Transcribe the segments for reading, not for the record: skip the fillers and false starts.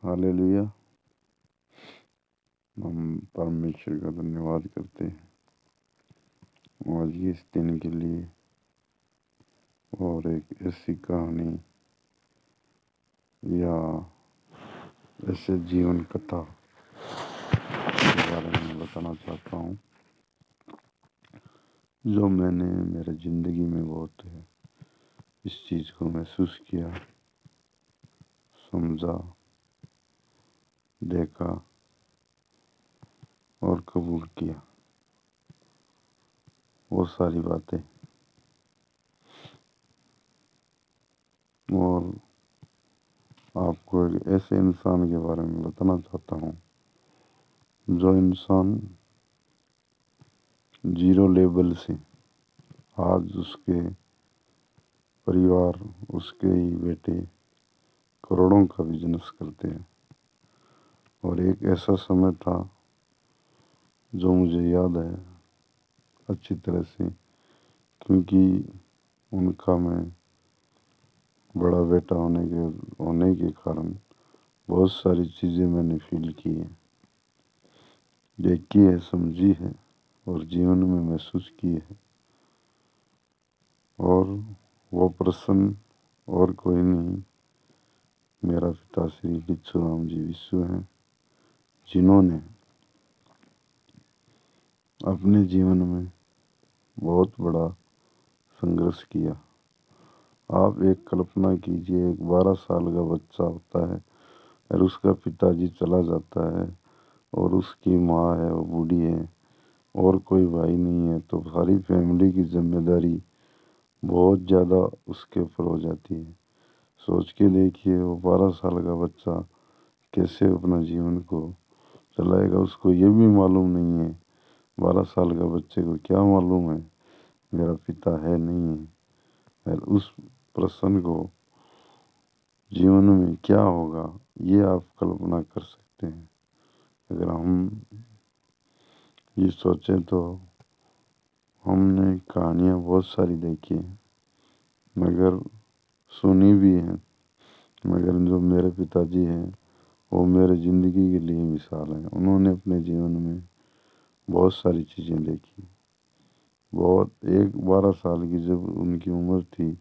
Hallelujah. हम परमेश्वर का धन्यवाद करते हैं आज के इस दिन के लिए और एक ऐसी कहानी या ऐसे जीवन कथा के बारे में बताना चाहता हूँ जो मैंने मेरे ज़िंदगी में बहुत इस चीज़ को महसूस किया, समझा, देखा और कबूल किया। वो सारी बातें और आपको एक ऐसे इंसान के बारे में बताना चाहता हूँ जो इंसान जीरो लेवल से आज उसके परिवार, उसके ही बेटे करोड़ों का बिजनेस करते हैं। और एक ऐसा समय था जो मुझे याद है अच्छी तरह से, क्योंकि उनका मैं बड़ा बेटा होने के कारण बहुत सारी चीज़ें मैंने फील की है, देखी है, समझी है और जीवन में महसूस की है। और वो पर्सन और कोई नहीं, मेरा पिता श्री बिच्छूराम जी विश्व हैं, जिन्होंने अपने जीवन में बहुत बड़ा संघर्ष किया। आप एक कल्पना कीजिए, एक 12 साल का बच्चा होता है और उसका पिताजी चला जाता है और उसकी माँ है वो बूढ़ी है और कोई भाई नहीं है, तो सारी फैमिली की जिम्मेदारी बहुत ज़्यादा उसके ऊपर हो जाती है। सोच के देखिए, वो 12 साल का बच्चा कैसे अपना जीवन को चलाएगा। उसको ये भी मालूम नहीं है, 12 साल का बच्चे को क्या मालूम है मेरा पिता है नहीं है, और उस पर्सन को जीवन में क्या होगा ये आप कल्पना कर सकते हैं। अगर हम ये सोचें तो हमने कहानियाँ बहुत सारी देखी हैं, मगर सुनी भी हैं, मगर जो मेरे पिताजी हैं वो मेरे ज़िंदगी के लिए मिसाल हैं। उन्होंने अपने जीवन में बहुत सारी चीज़ें देखी। बहुत 12 साल की जब उनकी उम्र थी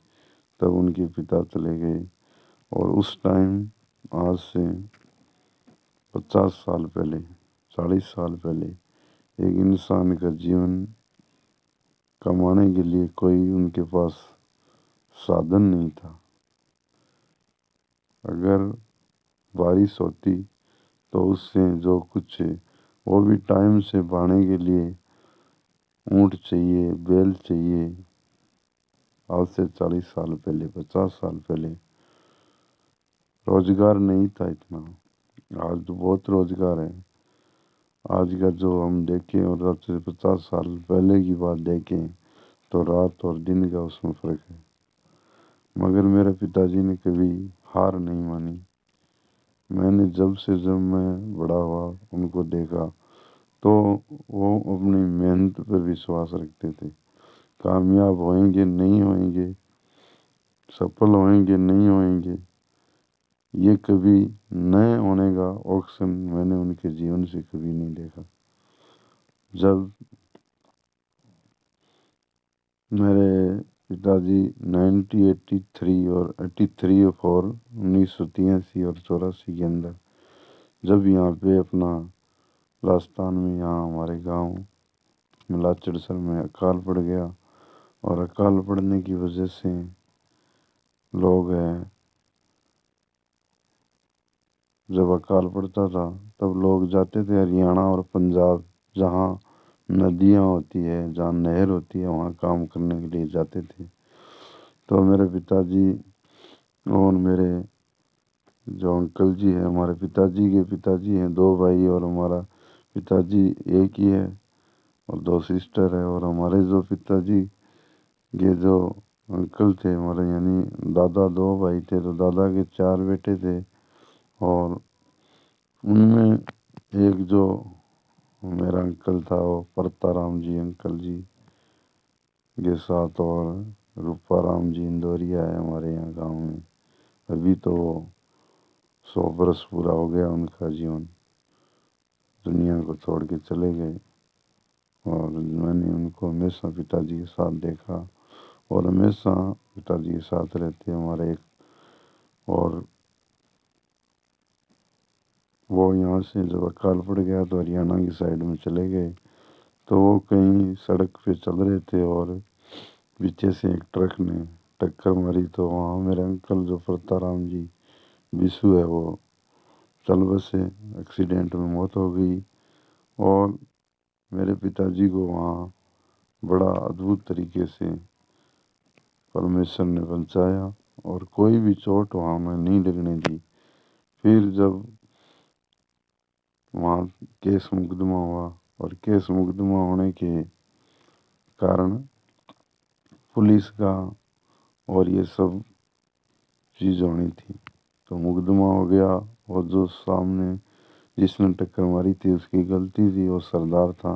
तब उनके पिता चले गए, और उस टाइम आज से 50 साल पहले, 40 साल पहले एक इंसान का जीवन कमाने के लिए कोई उनके पास साधन नहीं था। अगर बारिश होती तो उससे जो कुछ वो भी टाइम से बाने के लिए ऊँट चाहिए, बैल चाहिए। आज से 40 साल पहले, 50 साल पहले रोजगार नहीं था इतना। आज तो बहुत रोजगार है। आज का जो हम देखें और आज से 50 साल पहले की बात देखें तो रात और दिन का उसमें फ़र्क है। मगर मेरे पिताजी ने कभी हार नहीं मानी। मैंने जब मैं बड़ा हुआ उनको देखा तो वो अपनी मेहनत पर विश्वास रखते थे। कामयाब होएंगे नहीं होएंगे, सफल होएंगे नहीं होएंगे, ये कभी नए होने का ऑप्शन मैंने उनके जीवन से कभी नहीं देखा। जब मेरे पिताजी 1983 और 83 और 1983 और 84 के अंदर जब यहाँ पे अपना राजस्थान में, यहाँ हमारे गांव मिलाचड़सर में अकाल पड़ गया, और अकाल पड़ने की वजह से लोग हैं, जब अकाल पड़ता था तब लोग जाते थे हरियाणा और पंजाब, जहाँ नदियाँ होती है, जहाँ नहर होती है, वहाँ काम करने के लिए जाते थे। तो मेरे पिताजी और मेरे जो अंकल जी हैं, हमारे पिताजी के पिताजी हैं, दो भाई और हमारा पिताजी एक ही है, और दो सिस्टर है। और हमारे जो पिताजी के जो अंकल थे हमारे, यानी दादा, दो भाई थे तो दादा के 4 बेटे थे, और उनमें एक जो मेरा अंकल था वो परताराम जी अंकल जी के साथ, और रूपाराम जी इंदौरिया है हमारे यहाँ गांव में। अभी तो वो 100 बरस पूरा हो गया उनका जीवन, दुनिया को छोड़ के चले गए। और मैंने उनको हमेशा पिताजी के साथ देखा और हमेशा पिताजी के साथ रहते हमारे। और वो यहाँ से जब अकाल पड़ गया तो हरियाणा की साइड में चले गए। तो वो कहीं सड़क पे चल रहे थे और पीछे से एक ट्रक ने टक्कर मारी। तो वहाँ मेरे अंकल जो प्रताराम जी विशु है वो चल बसे, एक्सीडेंट में मौत हो गई। और मेरे पिताजी को वहाँ बड़ा अद्भुत तरीके से परमेश्वर ने बचाया और कोई भी चोट वहाँ में नहीं लगने दी। फिर जब वहाँ केस मुकदमा हुआ और केस मुकदमा होने के कारण पुलिस का और ये सब चीज़ होनी थी तो मुकदमा हो गया। और जो सामने जिसने टक्कर मारी थी उसकी गलती थी, वो सरदार था।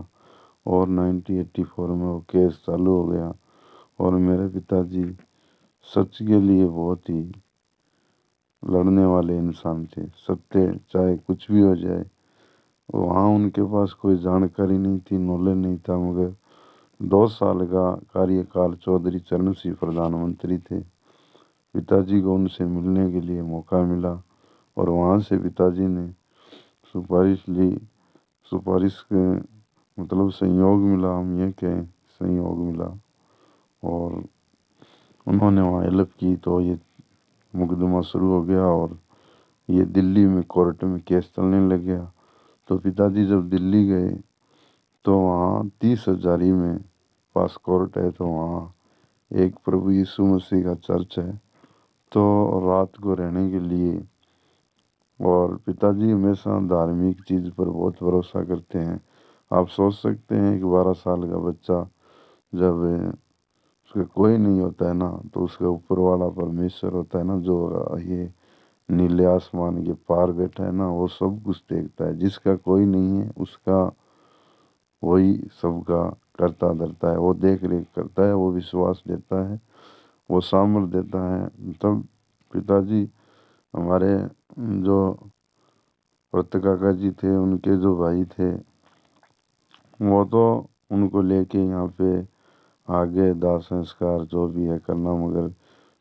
और 1984 में वो केस चालू हो गया। और मेरे पिताजी सच के लिए बहुत ही लड़ने वाले इंसान थे। सत्य चाहे कुछ भी हो जाए, वहाँ उनके पास कोई जानकारी नहीं थी, नॉलेज नहीं था। मगर 2 साल का कार्यकाल चौधरी चरण सिंह प्रधानमंत्री थे। पिताजी को उनसे मिलने के लिए मौका मिला और वहाँ से पिताजी ने सुपारिश ली। सुपारिश के मतलब संयोग मिला, हम ये कहें संयोग मिला। और उन्होंने वहाँ हेल्प की तो ये मुकदमा शुरू हो गया और ये दिल्ली में कोर्ट में केस चलने लग गया। तो पिताजी जब दिल्ली गए तो वहाँ 30 हजारी में पास कोर्ट है। तो वहाँ एक प्रभु यीशु मसीह का चर्च है, तो रात को रहने के लिए। और पिताजी हमेशा धार्मिक चीज़ पर बहुत भरोसा करते हैं। आप सोच सकते हैं कि 12 साल का बच्चा जब उसका कोई नहीं होता है ना, तो उसका ऊपर वाला परमेश्वर होता है ना, जो ये नीले आसमान के पार बैठा है ना, वो सब कुछ देखता है। जिसका कोई नहीं है उसका वही सबका करता धरता है, वो देख रेख करता है, वो विश्वास देता है, वो सामर्थ देता है। तब पिताजी हमारे जो व्रत काका जी थे, उनके जो भाई थे, वो तो उनको लेके यहाँ पे आगे दाह संस्कार जो भी है करना। मगर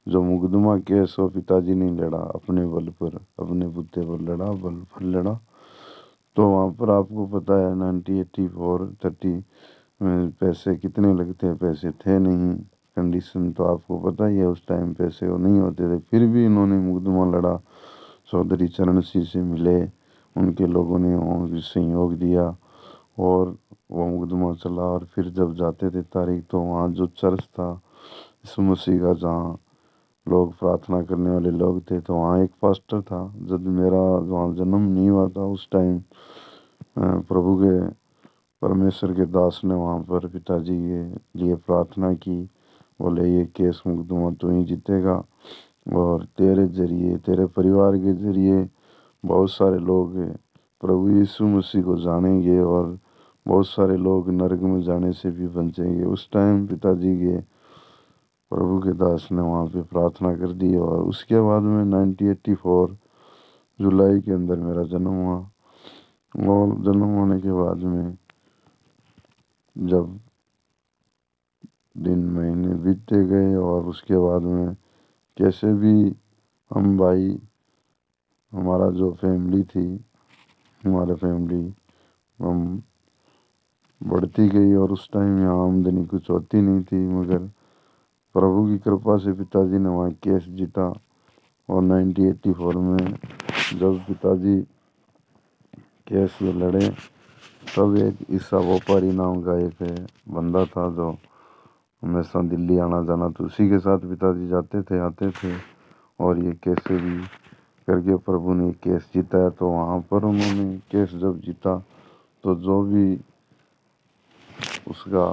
जो मुकदमा केस वो पिताजी नहीं लड़ा अपने बल पर, अपने बुद्धे पर लड़ा, बल पर लड़ा। तो वहाँ पर आपको पता है 1984 30 में पैसे कितने लगते हैं, पैसे थे नहीं, कंडीशन तो आपको पता ही है, उस टाइम पैसे वो नहीं होते थे। फिर भी इन्होंने मुकदमा लड़ा, चौधरी चरण सिंह से मिले, उनके लोगों ने उनको सहयोग दिया और वो मुकदमा चला। और फिर जब जाते थे तारीख, तो वहाँ जो चर्च था यीशु मसीह का, जहाँ लोग प्रार्थना करने वाले लोग थे, तो वहाँ एक पास्टर था। जब मेरा वहाँ जन्म नहीं हुआ था उस टाइम प्रभु के परमेश्वर के दास ने वहाँ पर पिताजी के लिए प्रार्थना की। बोले ये केस मुकदमा तू ही जीतेगा और तेरे जरिए, तेरे परिवार के जरिए बहुत सारे लोग प्रभु यीशु मसीह को जानेंगे और बहुत सारे लोग नरक में जाने से भी बचेंगे। उस टाइम पिताजी के प्रभु के दास ने वहाँ पे प्रार्थना कर दी। और उसके बाद में 1984 जुलाई के अंदर मेरा जन्म हुआ। और जन्म होने के बाद में जब दिन महीने बीतते गए और उसके बाद में कैसे भी हम भाई, हमारा जो फैमिली थी, हमारे फैमिली हम बढ़ती गई। और उस टाइम यहाँ आमदनी कुछ होती नहीं थी, मगर प्रभु की कृपा से पिताजी ने वहाँ केस जीता। और 1984 में जब पिताजी केस ये लड़े, तब एक ईसा व्यापारी नाम का एक बंदा था जो हमेशा दिल्ली आना जाना, तो उसी के साथ पिताजी जाते थे आते थे। और ये कैसे भी करके प्रभु ने केस जीता है। तो वहाँ पर उन्होंने केस जब जीता तो जो भी उसका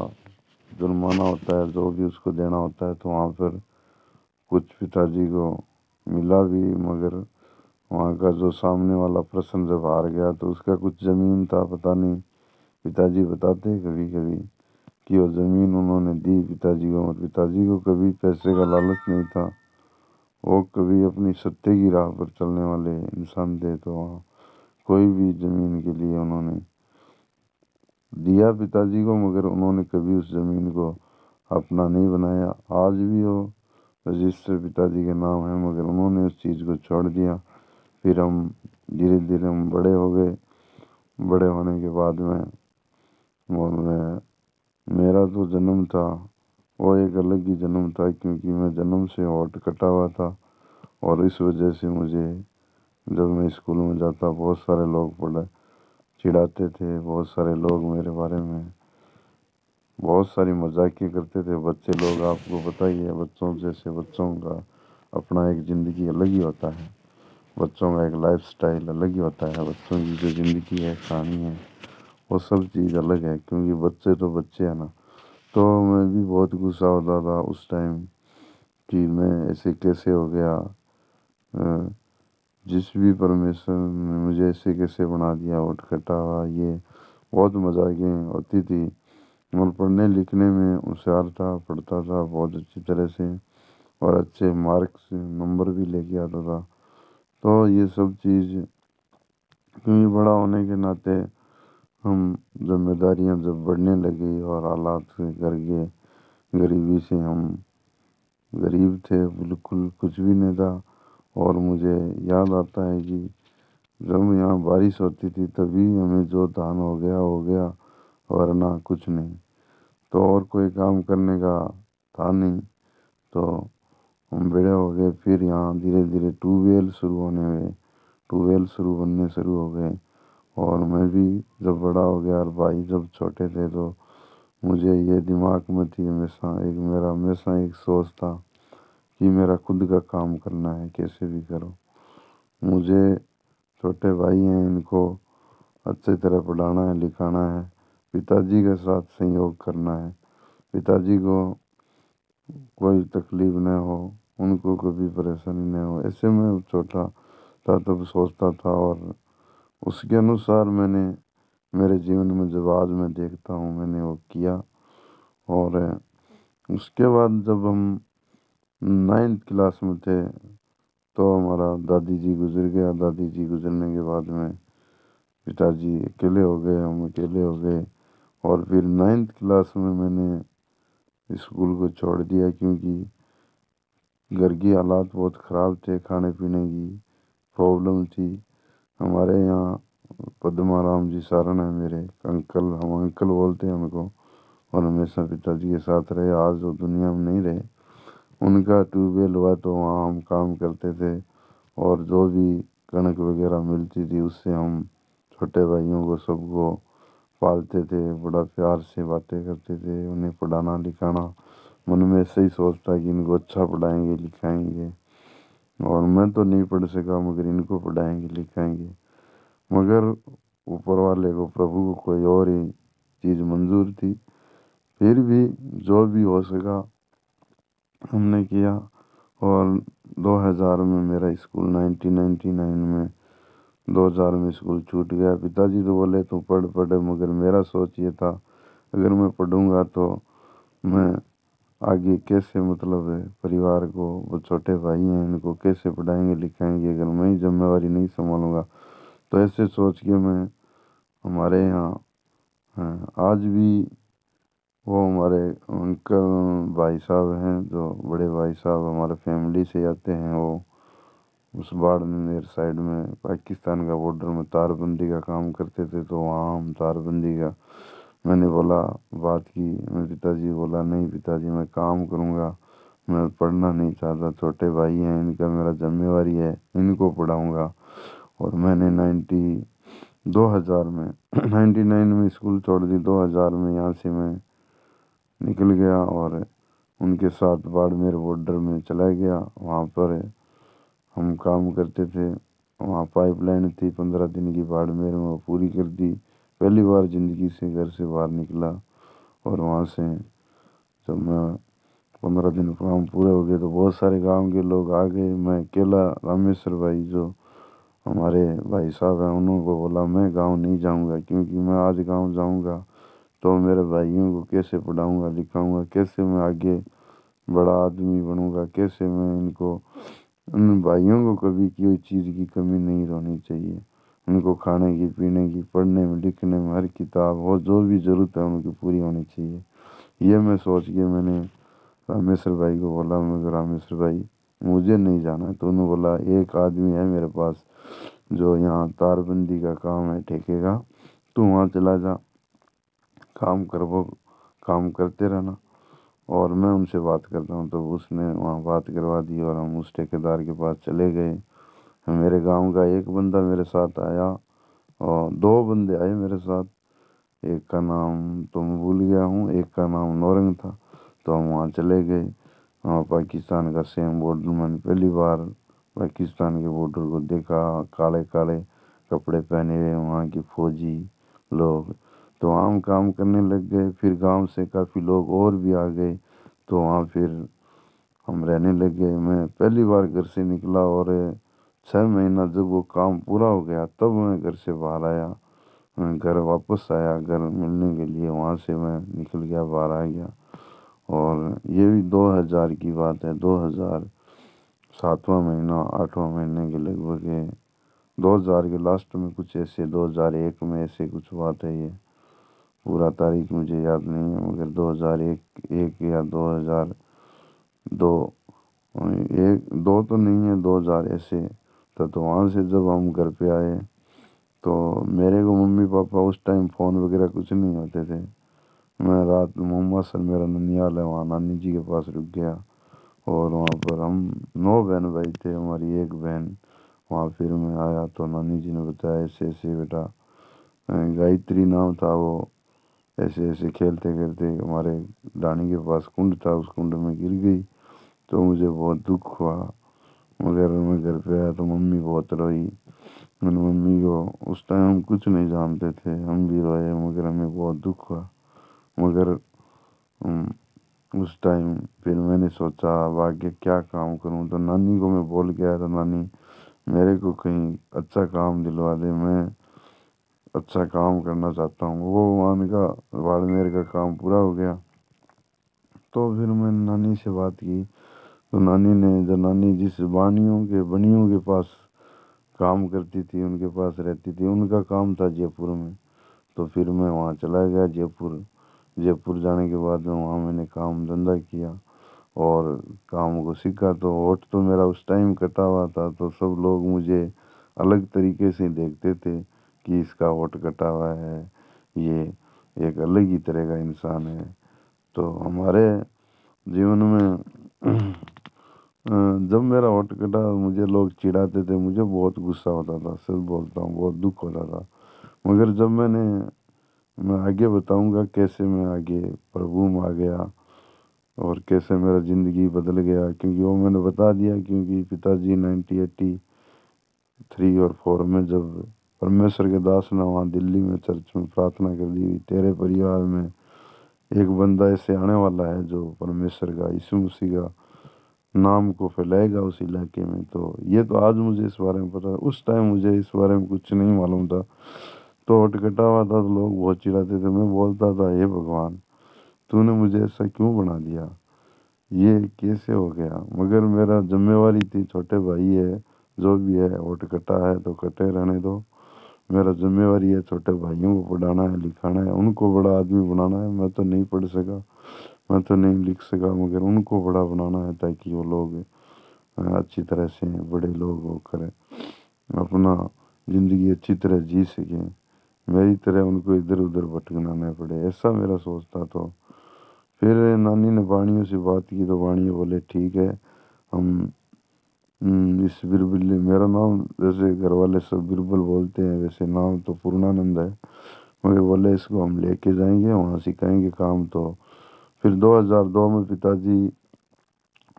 जुर्माना होता है, जो भी उसको देना होता है, तो वहाँ पर कुछ पिताजी को मिला भी। मगर वहाँ का जो सामने वाला पर्सन जब हार गया तो उसका कुछ ज़मीन था, पता नहीं, पिताजी बताते कभी कभी कि वो ज़मीन उन्होंने दी पिताजी को। और पिताजी को कभी पैसे का लालच नहीं था वो कभी अपनी सत्य की राह पर चलने वाले इंसान थे। तो वहाँ कोई भी ज़मीन के लिए उन्होंने दिया पिताजी को, मगर उन्होंने कभी उस ज़मीन को अपना नहीं बनाया। आज भी वो रजिस्टर पिताजी के नाम है, मगर उन्होंने उस चीज़ को छोड़ दिया। फिर हम धीरे धीरे हम बड़े हो गए। बड़े होने के बाद में और मेरा जो जन्म था वो एक अलग ही जन्म था, क्योंकि मैं जन्म से होंठ कटा हुआ था। और इस वजह से मुझे जब मैं स्कूल में जाता बहुत सारे लोग पढ़े चिढ़ाते थे। बहुत सारे लोग मेरे बारे में बहुत सारी मजाकियाँ करते थे। बच्चे लोग, आपको पता ही है, बच्चों जैसे बच्चों का अपना एक ज़िंदगी अलग ही होता है। बच्चों का एक लाइफ स्टाइल अलग ही होता है। बच्चों की जो ज़िंदगी है, कहानी है, वो सब चीज़ अलग है, क्योंकि बच्चे तो बच्चे हैं ना। तो मैं भी बहुत गुस्सा होता था उस टाइम कि मैं ऐसे कैसे हो गया। जिस भी परमेश्वर ने मुझे ऐसे कैसे बना दिया, होठ कटा हुआ, ये बहुत मजाकें होती थी। और पढ़ने लिखने में होशियार था, पढ़ता था बहुत अच्छी तरह से और अच्छे मार्क्स नंबर भी लेके आता था। तो ये सब चीज़, क्योंकि बड़ा होने के नाते हम जिम्मेदारियां जब बढ़ने लगी और हालात के घर के गरीबी से हम गरीब थे, बिल्कुल कुछ भी नहीं था। और मुझे याद आता है कि जब यहाँ बारिश होती थी तभी हमें जो धान हो गया, वरना कुछ नहीं। तो और कोई काम करने का था नहीं। तो हम बड़े हो गए। फिर यहाँ धीरे धीरे ट्यूबवेल शुरू होने हुए, ट्यूबवेल शुरू बनने शुरू हो गए। और मैं भी जब बड़ा हो गया और भाई जब छोटे थे, तो मुझे ये दिमाग में थी हमेशा, एक मेरा हमेशा एक सोच था कि मेरा खुद का काम करना है, कैसे भी करो। मुझे छोटे भाई हैं, इनको अच्छी तरह पढ़ाना है, लिखाना है, पिताजी के साथ सहयोग करना है, पिताजी को कोई तकलीफ न हो, उनको कभी परेशानी न हो। ऐसे मैं छोटा था तब सोचता था, और उसके अनुसार मैंने मेरे जीवन में जब आज मैं देखता हूँ मैंने वो किया। और उसके बाद जब हम 9th क्लास में थे तो हमारा दादी जी गुजर गया। दादी जी गुजरने के बाद में पिताजी अकेले हो गए, हम अकेले हो गए। और फिर 9th क्लास में मैंने स्कूल को छोड़ दिया, क्योंकि घर की हालात बहुत ख़राब थे, खाने पीने की प्रॉब्लम थी। हमारे यहाँ पद्मा राम जी सारण है मेरे अंकल, हम अंकल बोलते हैं उनको, और हमेशा पिताजी के साथ रहे। आज वो दुनिया में नहीं रहे। उनका ट्यूबवेल हुआ तो वहाँ हम काम करते थे, और जो भी कणक वगैरह मिलती थी उससे हम छोटे भाइयों को सबको पालते थे। बड़ा प्यार से बातें करते थे, उन्हें पढ़ाना लिखाना। मन में ऐसे ही सोचता कि इनको अच्छा पढ़ाएंगे लिखाएंगे। और मैं तो नहीं पढ़ सका, मगर इनको पढ़ाएंगे लिखाएंगे। मगर ऊपर वाले को, प्रभु को कोई और ही चीज़ मंजूर थी। फिर भी जो भी हो सका हमने किया। और 2000 में मेरा स्कूल, 1999 में 2000 में स्कूल छूट गया। पिताजी तो बोले तू पढ़ पढ़, मगर मेरा सोच ये था अगर मैं पढ़ूंगा तो मैं आगे कैसे, मतलब है परिवार को, वो छोटे भाई हैं इनको कैसे पढ़ाएंगे लिखाएंगे अगर मैं ही जिम्मेवारी नहीं संभालूंगा। तो ऐसे सोच के मैं, हमारे यहाँ हैं आज भी वो हमारे अंकल भाई साहब हैं, जो बड़े भाई साहब हमारे फैमिली से आते हैं। वो उस बाड़मेर साइड में पाकिस्तान का बॉर्डर में तारबंदी का काम करते थे। तो वहाँ हम तारबंदी का, मैंने बोला, बात की, मेरे पिताजी बोला नहीं पिताजी मैं काम करूँगा, मैं पढ़ना नहीं चाहता, छोटे भाई हैं इनका मेरा जिम्मेवारी है, इनको पढ़ाऊँगा। और मैंने 2000 में 99 में स्कूल छोड़ दी। 2000 में यहाँ से मैं निकल गया और उनके साथ बाड़मेर बॉर्डर में चला गया। वहाँ पर हम काम करते थे। वहाँ पाइपलाइन थी 15 दिन की, बाड़मेर में वो पूरी कर दी। पहली बार ज़िंदगी से घर से बाहर निकला। और वहाँ से जब मैं 15 दिन काम पूरे हो गए तो बहुत सारे गांव के लोग आ गए। मैं अकेला, रामेश्वर भाई जो हमारे भाई साहब हैं, उन्होंने बोला मैं गांव नहीं जाऊंगा, क्योंकि मैं आज गांव जाऊंगा तो मेरे भाइयों को कैसे पढ़ाऊंगा लिखाऊंगा, कैसे मैं आगे बड़ा आदमी बनूंगा, कैसे मैं इनको उन भाइयों को कभी कोई चीज़ की कमी नहीं होनी चाहिए। उनको खाने की, पीने की, पढ़ने में, लिखने में, हर किताब और जो भी ज़रूरत है उनकी पूरी होनी चाहिए। ये मैं सोच के मैंने रामेश्वर भाई को बोला, मैं कहा, रामेश्वर भाई मुझे नहीं जाना है। तो उन्होंने बोला एक आदमी है मेरे पास जो यहाँ तारबंदी का काम है ठेके का, तू वहाँ चला जा, काम कर, वो काम करते रहना और मैं उनसे बात करता हूँ। तो उसने वहाँ बात करवा दी और हम उस ठेकेदार के पास चले गए। मेरे गांव का एक बंदा मेरे साथ आया और दो बंदे आए मेरे साथ। एक का नाम तो मैं भूल गया हूँ, एक का नाम नौरंग था। तो हम वहाँ चले गए। वहाँ पाकिस्तान का सेम बॉर्डर, मैंने पहली बार पाकिस्तान के बॉर्डर को देखा। काले काले कपड़े पहने हुए वहाँ के फौजी लोग। तो वहाँ हम काम करने लग गए। फिर गांव से काफ़ी लोग और भी आ गए। तो वहाँ फिर हम रहने लग गए। मैं पहली बार घर से निकला और 6 महीना जब वो काम पूरा हो गया तब मैं घर से बाहर आया। मैं घर वापस आया, घर मिलने के लिए। वहाँ से मैं निकल गया, बाहर आ गया। और ये भी 2000 की बात है, 2000 7वां महीना 8वां महीने के लगभग है। 2000 के लास्ट में कुछ ऐसे, 2001 में ऐसे कुछ बात है। ये पूरा तारीख मुझे याद नहीं है, मगर 2001 एक या 2002, एक दो तो नहीं है, 2000 ऐसे। तो वहाँ से जब हम घर पे आए तो मेरे को मम्मी पापा उस टाइम फ़ोन वगैरह कुछ नहीं होते थे। मैं रात मोहम्मद सर, मेरा ननियाल है, वहाँ नानी जी के पास रुक गया। और वहाँ पर हम 9 बहन भाई थे, हमारी एक बहन। वहाँ फिर मैं आया तो नानी जी ने बताया ऐसे ऐसे बेटा, गायत्री नाम था वो, ऐसे ऐसे खेलते खेलते हमारे डानी के पास कुंड था, उस कुंड में गिर गई। तो मुझे बहुत दुख हुआ। मगर मैं घर पे आया तो मम्मी बहुत रोई। मैंने मम्मी को, उस टाइम हम कुछ नहीं जानते थे, हम भी रोए, मगर हमें बहुत दुख हुआ। मगर उस टाइम फिर मैंने सोचा अब आगे क्या काम करूं। तो नानी को मैं बोल के आया था, नानी मेरे को कहीं अच्छा काम दिलवा दे, मैं अच्छा काम करना चाहता हूँ। वो मान का बाड़मेर का काम पूरा हो गया। तो फिर मैंने नानी से बात की। तो नानी ने, जो नानी जिस बनियों के पास काम करती थी, उनके पास रहती थी, उनका काम था जयपुर में। तो फिर मैं वहाँ चला गया जयपुर। जयपुर जाने के बाद में वहाँ मैंने काम धंधा किया और काम को सीखा। तो होठ तो मेरा उस टाइम कटा हुआ था, तो सब लोग मुझे अलग तरीके से देखते थे कि इसका होठ कटा हुआ है, ये एक अलग ही तरह का इंसान है। तो हमारे जीवन में जब मेरा होठ कटा मुझे लोग चिढ़ाते थे, मुझे बहुत गुस्सा होता था, सच बोलता हूँ, बहुत दुख होता था। मगर जब मैं आगे बताऊंगा कैसे मैं आगे प्रभु में आ गया और कैसे मेरा ज़िंदगी बदल गया, क्योंकि वो मैंने बता दिया। क्योंकि पिताजी 1983 और 4 में जब परमेश्वर के दास ने वहाँ दिल्ली में चर्च में प्रार्थना कर दी, तेरे परिवार में एक बंदा ऐसे आने वाला है जो परमेश्वर का, यीशु मसीह का नाम को फैलाएगा उस इलाके में। तो ये तो आज मुझे इस बारे में पता है, उस टाइम मुझे इस बारे में कुछ नहीं मालूम था। तो होठ कटा हुआ था तो लोग बहुत चिढ़ाते थे। मैं बोलता था हे भगवान, तूने मुझे ऐसा क्यों बना दिया, ये कैसे हो गया। मगर मेरा जिम्मेवारी थी, छोटे भाई है, जो भी है होठ कटा है तो कटे रहने दो। मेरा जिम्मेवारी है छोटे भाइयों को पढ़ाना है, लिखाना है, उनको बड़ा आदमी बनाना है। मैं तो नहीं पढ़ सका, मैं तो नहीं लिख सका, मगर उनको बड़ा बनाना है ताकि वो लोग अच्छी तरह से बड़े लोग होकर अपना ज़िंदगी अच्छी तरह जी सकें, मेरी तरह उनको इधर उधर भटकना न पड़े, ऐसा मेरा सोच था। तो फिर नानी ने वाणियों से बात की तो वाणी बोले ठीक है, हम इस बिरबल, मेरा नाम जैसे घर वाले सब बिरबल बोलते हैं, वैसे नाम तो पूर्णानंद है। मगर बोले इसको हम लेके जाएंगे, वहाँ सिखाएंगे काम। तो फिर 2002 में पिताजी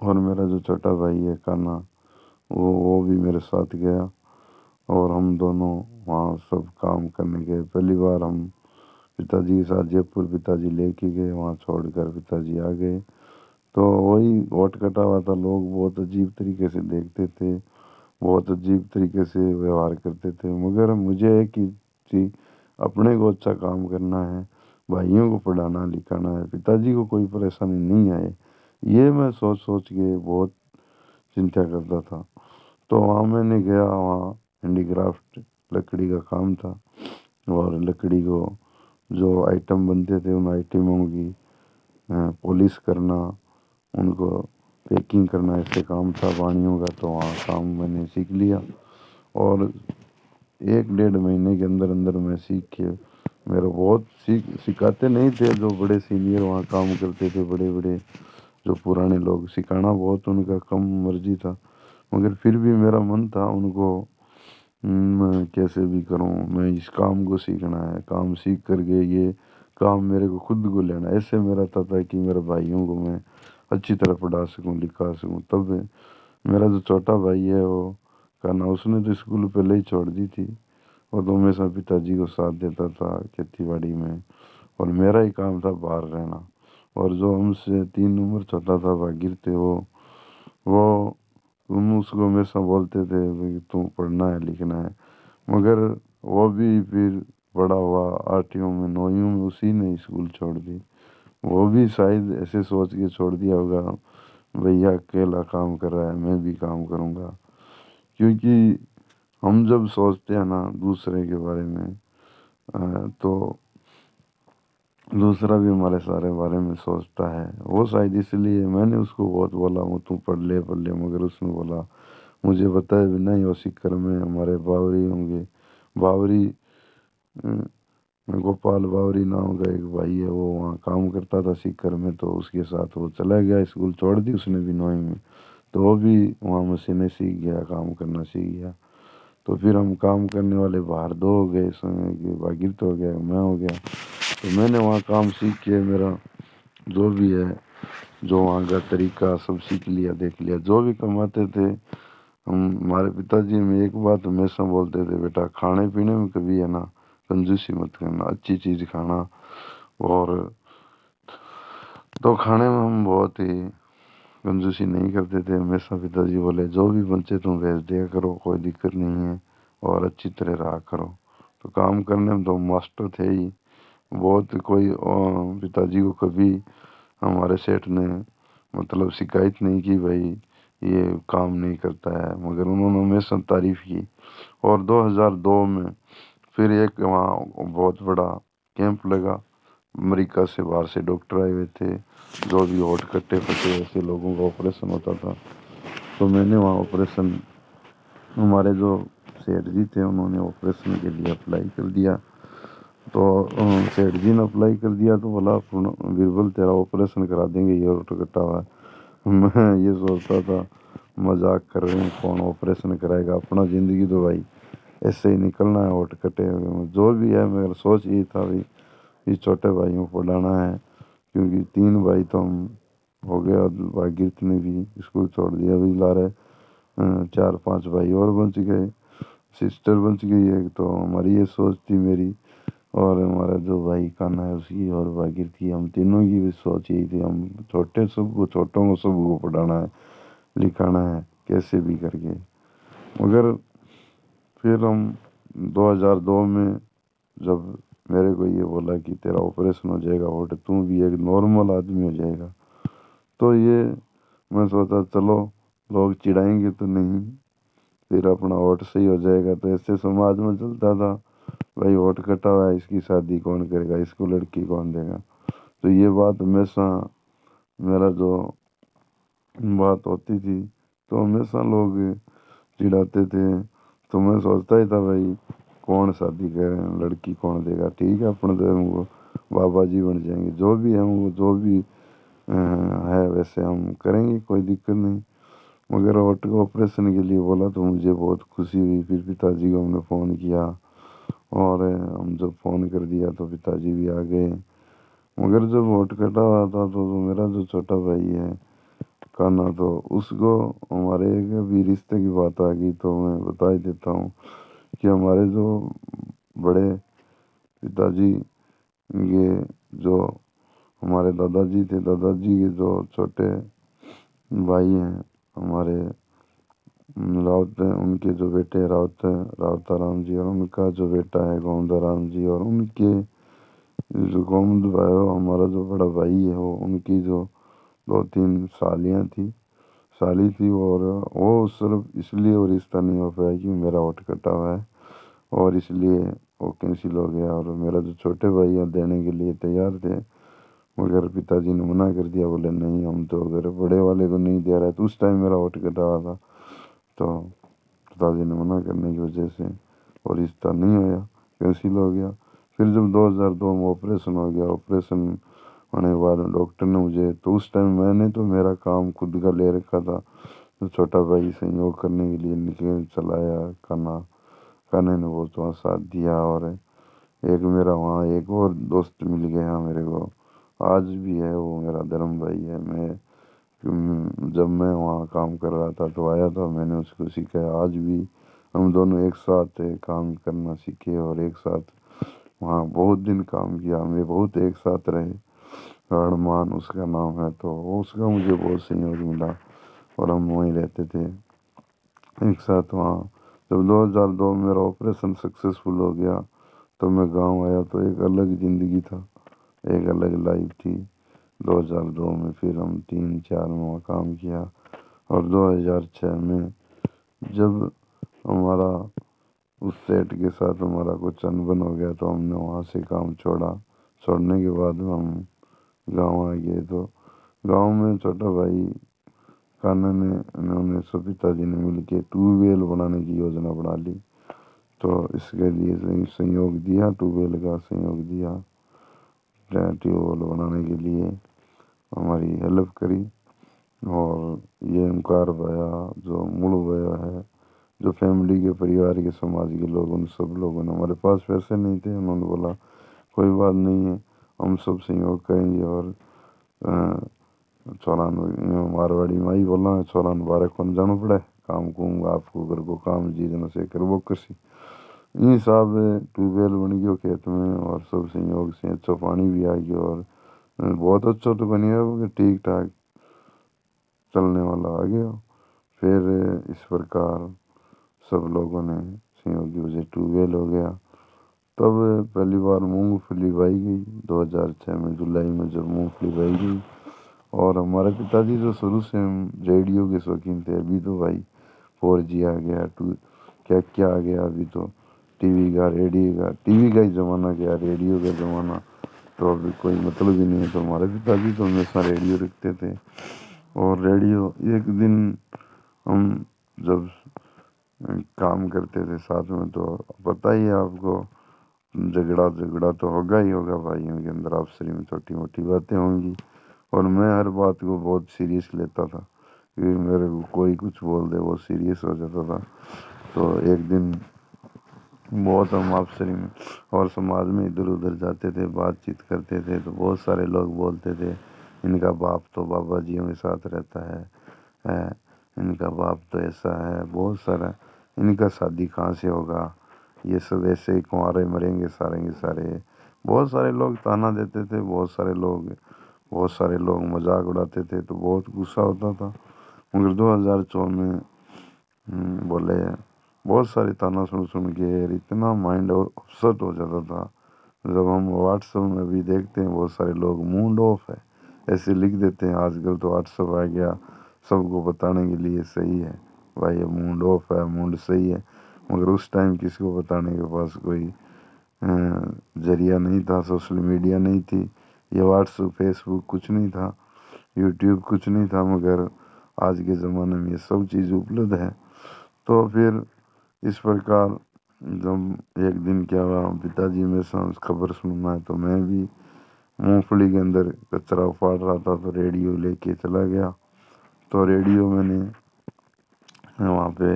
और मेरा जो छोटा भाई है कान्हा, वो भी मेरे साथ गया और हम दोनों वहाँ सब काम करने गए। पहली बार हम पिताजी के साथ जयपुर पिताजी लेके गए, वहाँ छोड़कर पिताजी आ गए। तो वही होठ कटा हुआ था, लोग बहुत अजीब तरीके से देखते थे, बहुत अजीब तरीके से व्यवहार करते थे। मगर मुझे एक ही थी, अपने को अच्छा काम करना है, भाइयों को पढ़ाना लिखाना है, पिताजी को कोई परेशानी नहीं आए, ये मैं सोच सोच के बहुत चिंता करता था। तो वहाँ मैंने गया, वहाँ हैंडीक्राफ्ट लकड़ी का काम था, और लकड़ी को जो आइटम बनते थे उन आइटमों की पॉलिश करना, उनको पैकिंग करना, ऐसे काम था वाणियों का। तो वहाँ काम मैंने सीख लिया, और 1 डेढ़ महीने के अंदर अंदर मैं सीख के, मेरा बहुत सिखाते नहीं थे जो बड़े सीनियर वहाँ काम करते थे, बड़े बड़े जो पुराने लोग, सिखाना बहुत उनका कम मर्जी था, मगर फिर भी मेरा मन था उनको मैं कैसे भी करूं, मैं इस काम को सीखना है, काम सीख करके ये काम मेरे को खुद को लेना है। ऐसे मेरा था कि मेरे भाइयों को मैं अच्छी तरह पढ़ा सकूं, लिखा सकूं। तब मेरा जो छोटा भाई है वो कहना, उसने तो स्कूल पहले ही छोड़ दी थी, वो तो हमेशा पिताजी को साथ देता था खेती बाड़ी में, और मेरा ही काम था बाहर रहना। और जो हमसे 3 उम्र छोटा था भागीर थे, वो हम उसको हमेशा बोलते थे भाई तू पढ़ना है लिखना है, मगर वो भी फिर बड़ा हुआ, 8वीं में 9वीं में उसी ने स्कूल छोड़ दी। वो भी शायद ऐसे सोच के छोड़ दिया होगा, भैया अकेला काम कर रहा है, मैं भी काम करूँगा। क्योंकि हम जब सोचते हैं ना दूसरे के बारे में, तो दूसरा भी हमारे सारे बारे में सोचता है। वो शायद इसलिए मैंने उसको बहुत बोला वो तू पढ़ ले, मगर उसने बोला मुझे बताए बिना ही वो सीकर में हमारे बावरी होंगे, बावरी गोपाल बावरी नाम का एक भाई है, वो वहाँ काम करता था सीकर में, तो उसके साथ वो चला गया, स्कूल छोड़ दी उसने भी 9वीं में। तो वो भी वहाँ मशीनें सीख गया, काम करना सीख गया। तो फिर हम काम करने वाले बाहर दो हो गए, इसमें कि भागीरथ हो गया, मैं हो गया। तो मैंने वहाँ काम सीख के मेरा जो भी है, जो वहाँ का तरीका सब सीख लिया, देख लिया। जो भी कमाते थे हम, हमारे पिताजी में एक बात हमेशा बोलते थे, बेटा खाने पीने में कभी है ना कंजूसी मत करना, अच्छी चीज़ खाना। और तो खाने में हम बहुत ही कंजूसी नहीं करते थे। हमेशा पिताजी बोले जो भी बचे तुम भेज दिया करो, कोई दिक्कत नहीं है, और अच्छी तरह रहा करो। तो काम करने में तो मास्टर थे ही बहुत। कोई पिताजी को कभी हमारे सेठ ने मतलब शिकायत नहीं की भाई ये काम नहीं करता है, मगर उन्होंने हमेशा तारीफ की। और 2002 में फिर एक वहाँ बहुत बड़ा कैंप लगा, अमेरिका से बाहर से डॉक्टर आए हुए थे, जो भी होठ कट्टे फटे ऐसे लोगों का ऑपरेशन होता था। तो मैंने वहाँ ऑपरेशन, हमारे जो सेठ जी थे उन्होंने ऑपरेशन के लिए अप्लाई कर दिया। तो सेठ जी ने अप्लाई कर दिया, तो बोला बीरबल तेरा ऑपरेशन करा देंगे, ये होठ कटा हुआ है। मैं ये सोचता था मजाक कर रहे हैं, कौन ऑपरेशन कराएगा, अपना ज़िंदगी तो भाई ऐसे ही निकलना है, होठ कटे हुए जो भी है। मेरा सोच यही था भाई इस छोटे भाइयों को पढ़ाना है, क्योंकि 3 भाई तो हम हो गए, और भागीरथ ने भी स्कूल छोड़ दिया, अभी ला रहे 4 5 भाई और बच गए, सिस्टर बच गई एक। तो हमारी ये सोच थी मेरी, और हमारा जो भाई कान्हा है उसकी, और भागीरथ की, हम तीनों की भी सोच यही थी, हम छोटों को सबको पढ़ाना है लिखाना है कैसे भी करके। मगर फिर हम 2002 में जब मेरे को ये बोला कि तेरा ऑपरेशन हो जाएगा और तू भी एक नॉर्मल आदमी हो जाएगा, तो ये मैं सोचा चलो लोग चिढ़ाएंगे तो नहीं, फिर अपना वोट सही हो जाएगा। तो ऐसे समाज में चलता था भाई वोट कटा हुआ है, इसकी शादी कौन करेगा, इसको लड़की कौन देगा। तो ये बात हमेशा मेरा जो बात होती थी, तो हमेशा लोग चिढ़ाते थे। तो मैं सोचता ही था भाई कौन शादी करे, लड़की कौन देगा, ठीक है अपने जो है वो बाबा जी बन जाएंगे, जो भी है वो जो भी है वैसे हम करेंगे, कोई दिक्कत नहीं। मगर ऑपरेशन के लिए बोला तो मुझे बहुत खुशी हुई। फिर पिताजी को हमने फ़ोन किया, और हम जब फ़ोन कर दिया तो पिताजी भी आ गए। मगर जब वोट कटा हुआ था तो मेरा जो छोटा भाई है कान्हा, तो उसको हमारे एक अभी रिश्ते की बात आ गई, तो मैं बता ही देता हूँ कि हमारे जो बड़े पिताजी, ये जो हमारे दादाजी थे, दादाजी के जो छोटे भाई हैं हमारे राउत, उनके जो बेटे रावता राम जी, और उनका जो बेटा है गोविंदा राम जी, और उनके जो गोविंद भाई हमारा जो बड़ा भाई है वो, उनकी जो 2 3 सालियाँ थी, साली थी, और वो सिर्फ इसलिए वो रिश्ता नहीं हो पाया कि मेरा वोट कटा हुआ है, और इसलिए वो कैंसिल हो गया। और मेरा जो छोटे भाई हैं देने के लिए तैयार थे, मगर पिताजी ने मना कर दिया, बोले नहीं हम तो अगर बड़े वाले को नहीं दे रहा है, तो उस टाइम मेरा वोट कटा हुआ था, तो पिताजी ने मना करने की वजह से वो रिश्ता नहीं होया, कैंसिल हो गया। फिर जब 2002 में ऑपरेशन हो गया, ऑपरेशन होने के बाद डॉक्टर ने मुझे, तो उस टाइम मैंने तो मेरा काम खुद का ले रखा था, तो छोटा भाई संयोग करने के लिए निकल चलाया खाना, खाने ने बहुत वहाँ साथ दिया। और एक मेरा वहाँ एक और दोस्त मिल गया मेरे को, आज भी है, वो मेरा धर्म भाई है। जब मैं वहाँ काम कर रहा था तो आया था, मैंने उसको सिखाया, आज भी हम दोनों एक साथ काम करना सीखे, और एक साथ वहाँ बहुत दिन काम किया, हमें बहुत एक साथ रहे। अरमान उसका नाम है, तो वो उसका मुझे बहुत सहयोग मिला, और हम वहीं रहते थे एक साथ वहाँ। जब 2002 में मेरा ऑपरेशन सक्सेसफुल हो गया, तो मैं गांव आया, तो एक अलग ज़िंदगी था, एक अलग लाइफ थी 2002 में। फिर हम 3-4 में वहाँ काम किया, और 2006 में जब हमारा उस सेट के साथ हमारा कुछ अनबन हो गया, तो हमने वहाँ से काम छोड़ा। छोड़ने के बाद हम गांव आ गए, तो गांव में छोटा भाई कान्हा ने, इन्होंने सब पिताजी ने मिल के ट्यूबवेल बनाने की योजना बना ली, तो इसके लिए सहयोग दिया, ट्यूबवेल का सहयोग दिया, ट्यूबवेल बनाने के लिए हमारी हेल्प करी। और ये ओमकार भैया जो मूल भैया है, जो फैमिली के, परिवार के, समाज के लोग, उन सब लोगों ने, हमारे पास पैसे नहीं थे, उन्होंने बोला कोई बात नहीं है, हम सब सहयोग करेंगे। और 94 मारवाड़ी में ही बोला, 94 कौन जाना पड़े काम कूम, आपको घर को काम जी जन से करबो कृषि। इन हिसाब ट्यूबवेल बन गयो खेत में, और सब संयोग से अच्छा पानी भी आ गया, और बहुत अच्छा तो बन गया, ठीक ठाक चलने वाला आ गया। फिर इस प्रकार सब लोगों ने संयोग की वजह ट्यूबवेल हो गया। तब पहली बार मूंगफली बाई गई 2006 में, जुलाई में जब मूंगफली बाई गई। और हमारे पिताजी जो शुरू से रेडियो के शौकीन थे, अभी तो भाई 4G आ गया, टू क्या क्या आ गया, अभी तो टीवी का, रेडियो का, टीवी का ही ज़माना गया, रेडियो का ज़माना तो अभी कोई मतलब ही नहीं है। तो हमारे पिताजी तो हमेशा रेडियो रखते थे, और रेडियो एक दिन हम जब काम करते थे साथ में, तो पता ही है आपको, झगड़ा झगड़ा तो होगा ही होगा भाइयों के अंदर, आपसी में छोटी मोटी बातें होंगी, और मैं हर बात को बहुत सीरियस लेता था, क्योंकि मेरे को कोई कुछ बोल दे वो सीरियस हो जाता था। तो एक दिन बहुत हम आपसी में और समाज में इधर उधर जाते थे, बातचीत करते थे, तो बहुत सारे लोग बोलते थे इनका बाप तो बाबा जियों के साथ रहता है, इनका बाप तो ऐसा है, बहुत सारा, इनका शादी कहाँ से होगा, ये सब ऐसे ही कुंवारे मरेंगे सारे के सारे। बहुत सारे लोग ताना देते थे, बहुत सारे लोग मजाक उड़ाते थे, तो बहुत गुस्सा होता था। मगर 2004 में बोले, बहुत सारे ताना सुन सुन के यार इतना माइंड अपसेट हो जाता था। जब हम व्हाट्सएप में भी देखते हैं, बहुत सारे लोग मूड ऑफ है ऐसे लिख देते हैं, आजकल तो व्हाट्सएप आ गया सबको बताने के लिए, सही है भाई ये मूड ऑफ है, मूड सही है। मगर उस टाइम किसी को बताने के पास कोई जरिया नहीं था, सोशल मीडिया नहीं थी, ये व्हाट्सएप फेसबुक कुछ नहीं था, यूट्यूब कुछ नहीं था। मगर आज के ज़माने में ये सब चीज़ उपलब्ध है। तो फिर इस प्रकार जब एक दिन क्या हुआ, पिताजी में से खबर सुनना है, तो मैं भी मूंगफली के अंदर कचरा उखाड़ रहा था, तो रेडियो लेके चला गया। तो रेडियो मैंने वहाँ पे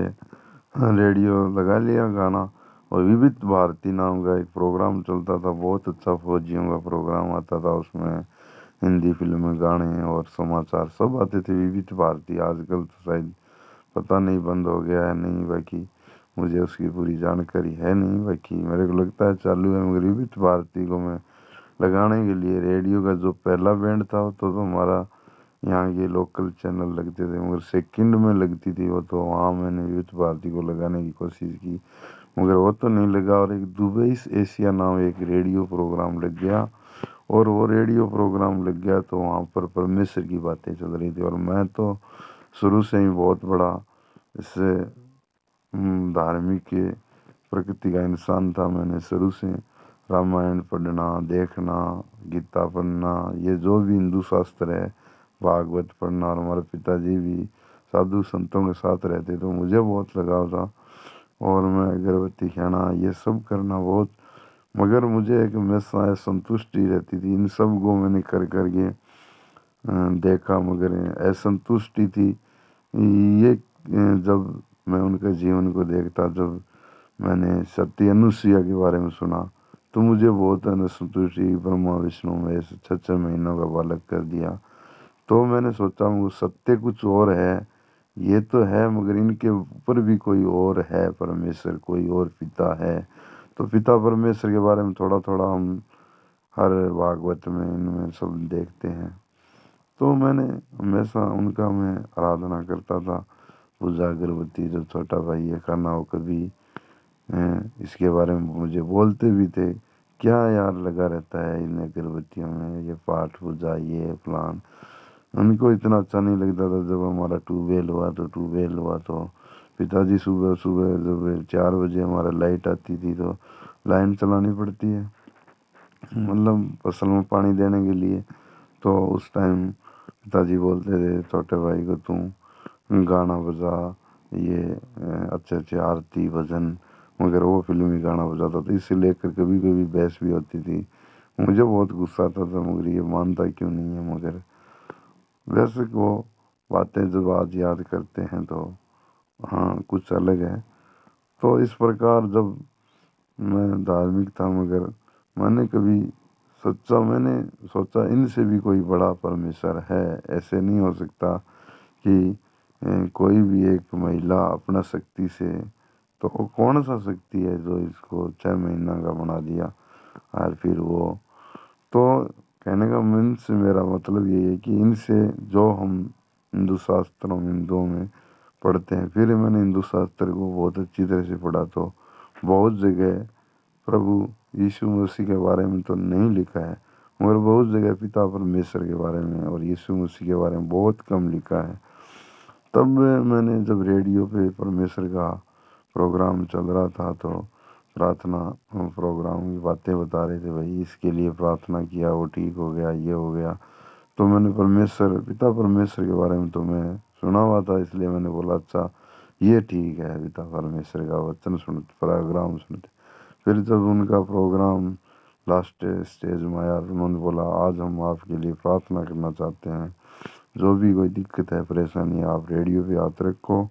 रेडियो लगा लिया गाना, और विविध भारती नाम का एक प्रोग्राम चलता था, बहुत अच्छा फौजियों का प्रोग्राम आता था, उसमें हिंदी फिल्में, गाने और समाचार सब आते थे, विविध भारती। आजकल तो शायद पता नहीं बंद हो गया है नहीं, बाकी मुझे उसकी पूरी जानकारी है नहीं, बाकी मेरे को लगता है चालू है। मगर विविध भारती को मैं लगाने के लिए रेडियो का जो पहला बैंड था, वो तो हमारा यहाँ के लोकल चैनल लगते थे, मगर सेकंड में लगती थी वो, तो वहाँ मैंने विविध भारती को लगाने की कोशिश की, मगर वो तो नहीं लगा। और एक दुबई एशिया नाम एक रेडियो प्रोग्राम लग गया, और वो रेडियो प्रोग्राम लग गया तो वहाँ पर परमेश्वर की बातें चल रही थी, और मैं तो शुरू से ही बहुत बड़ा इससे धार्मिक के प्रकृति का इंसान था। मैंने शुरू से रामायण पढ़ना, देखना, गीता पढ़ना, ये जो भी हिंदू शास्त्र है, भागवत पढ़ना, और हमारे पिताजी भी साधु संतों के साथ रहते तो मुझे बहुत लगाव था। और मैं अगरबत्ती खाना ये सब करना बहुत, मगर मुझे एक हमेशा संतुष्टि रहती थी। इन सब को मैंने कर करके देखा, मगर असंतुष्टि थी ये। जब मैं उनके जीवन को देखता, जब मैंने सती अनुसुईया के बारे में सुना, तो मुझे बहुत असंतुष्टि। ब्रह्मा विष्णु महेश 6 महीनों का बालक कर दिया। तो मैंने सोचा वो सत्य कुछ और है, ये तो है, मगर इनके ऊपर भी कोई और है, परमेश्वर कोई और पिता है। तो पिता परमेश्वर के बारे में थोड़ा थोड़ा हम हर भागवत में इनमें सब देखते हैं। तो मैंने हमेशा उनका मैं आराधना करता था। पूजा अगरबत्ती, जो छोटा भाई है खाना, वो कभी इसके बारे में मुझे बोलते भी थे, क्या यार लगा रहता है इन अगरबत्तियों में, ये पाठ पूजा ये प्लान। उनको इतना अच्छा नहीं लगता था। जब हमारा ट्यूबवेल हुआ तो पिताजी सुबह सुबह जब 4 बजे हमारा लाइट आती थी, तो लाइन चलानी पड़ती है, मतलब फसल में पानी देने के लिए। तो उस टाइम पिताजी बोलते थे छोटे भाई को, तू गाना बजा, ये अच्छे अच्छे आरती भजन, मगर वो फिल्मी गाना बजाता था। इसे लेकर कभी कभी बहस भी होती थी। मुझे बहुत गुस्सा आता था, मगर ये मानता क्यों नहीं है। मगर वैसे वो बातें जब आज याद करते हैं तो हाँ कुछ अलग है। तो इस प्रकार जब मैं धार्मिक था, मगर मैंने कभी मैंने सोचा इनसे भी कोई बड़ा परमेश्वर है। ऐसे नहीं हो सकता कि कोई भी एक महिला अपना शक्ति से, तो वो कौन सा शक्ति है जो इसको 6 महीना का बना दिया। और फिर वो, तो कहने का मीन्स मेरा मतलब ये है कि इनसे जो हम हिंदू शास्त्रों में, हिंदुओं में पढ़ते हैं, फिर मैंने हिंदू शास्त्र को बहुत अच्छी तरह से पढ़ा, तो बहुत जगह प्रभु यीशु मसीह के बारे में तो नहीं लिखा है, मगर बहुत जगह पिता परमेश्वर के बारे में और यीशु मसीह के बारे में बहुत कम लिखा है। तब मैंने जब रेडियो पे परमेश्वर का प्रोग्राम चल रहा था, तो प्रार्थना प्रोग्राम की बातें बता रहे थे, भाई इसके लिए प्रार्थना किया, वो ठीक हो गया, ये हो गया। तो मैंने परमेश्वर, पिता परमेश्वर के बारे में तो मैं सुना हुआ था, इसलिए मैंने बोला अच्छा ये ठीक है, पिता परमेश्वर का वचन सुनते, प्रोग्राम सुनते। फिर जब उनका प्रोग्राम लास्ट स्टेज में आया, तो उन्होंने बोला आज हम आपके लिए प्रार्थना करना चाहते हैं। जो भी कोई दिक्कत है, परेशानी है, आप रेडियो पे हाथ रखो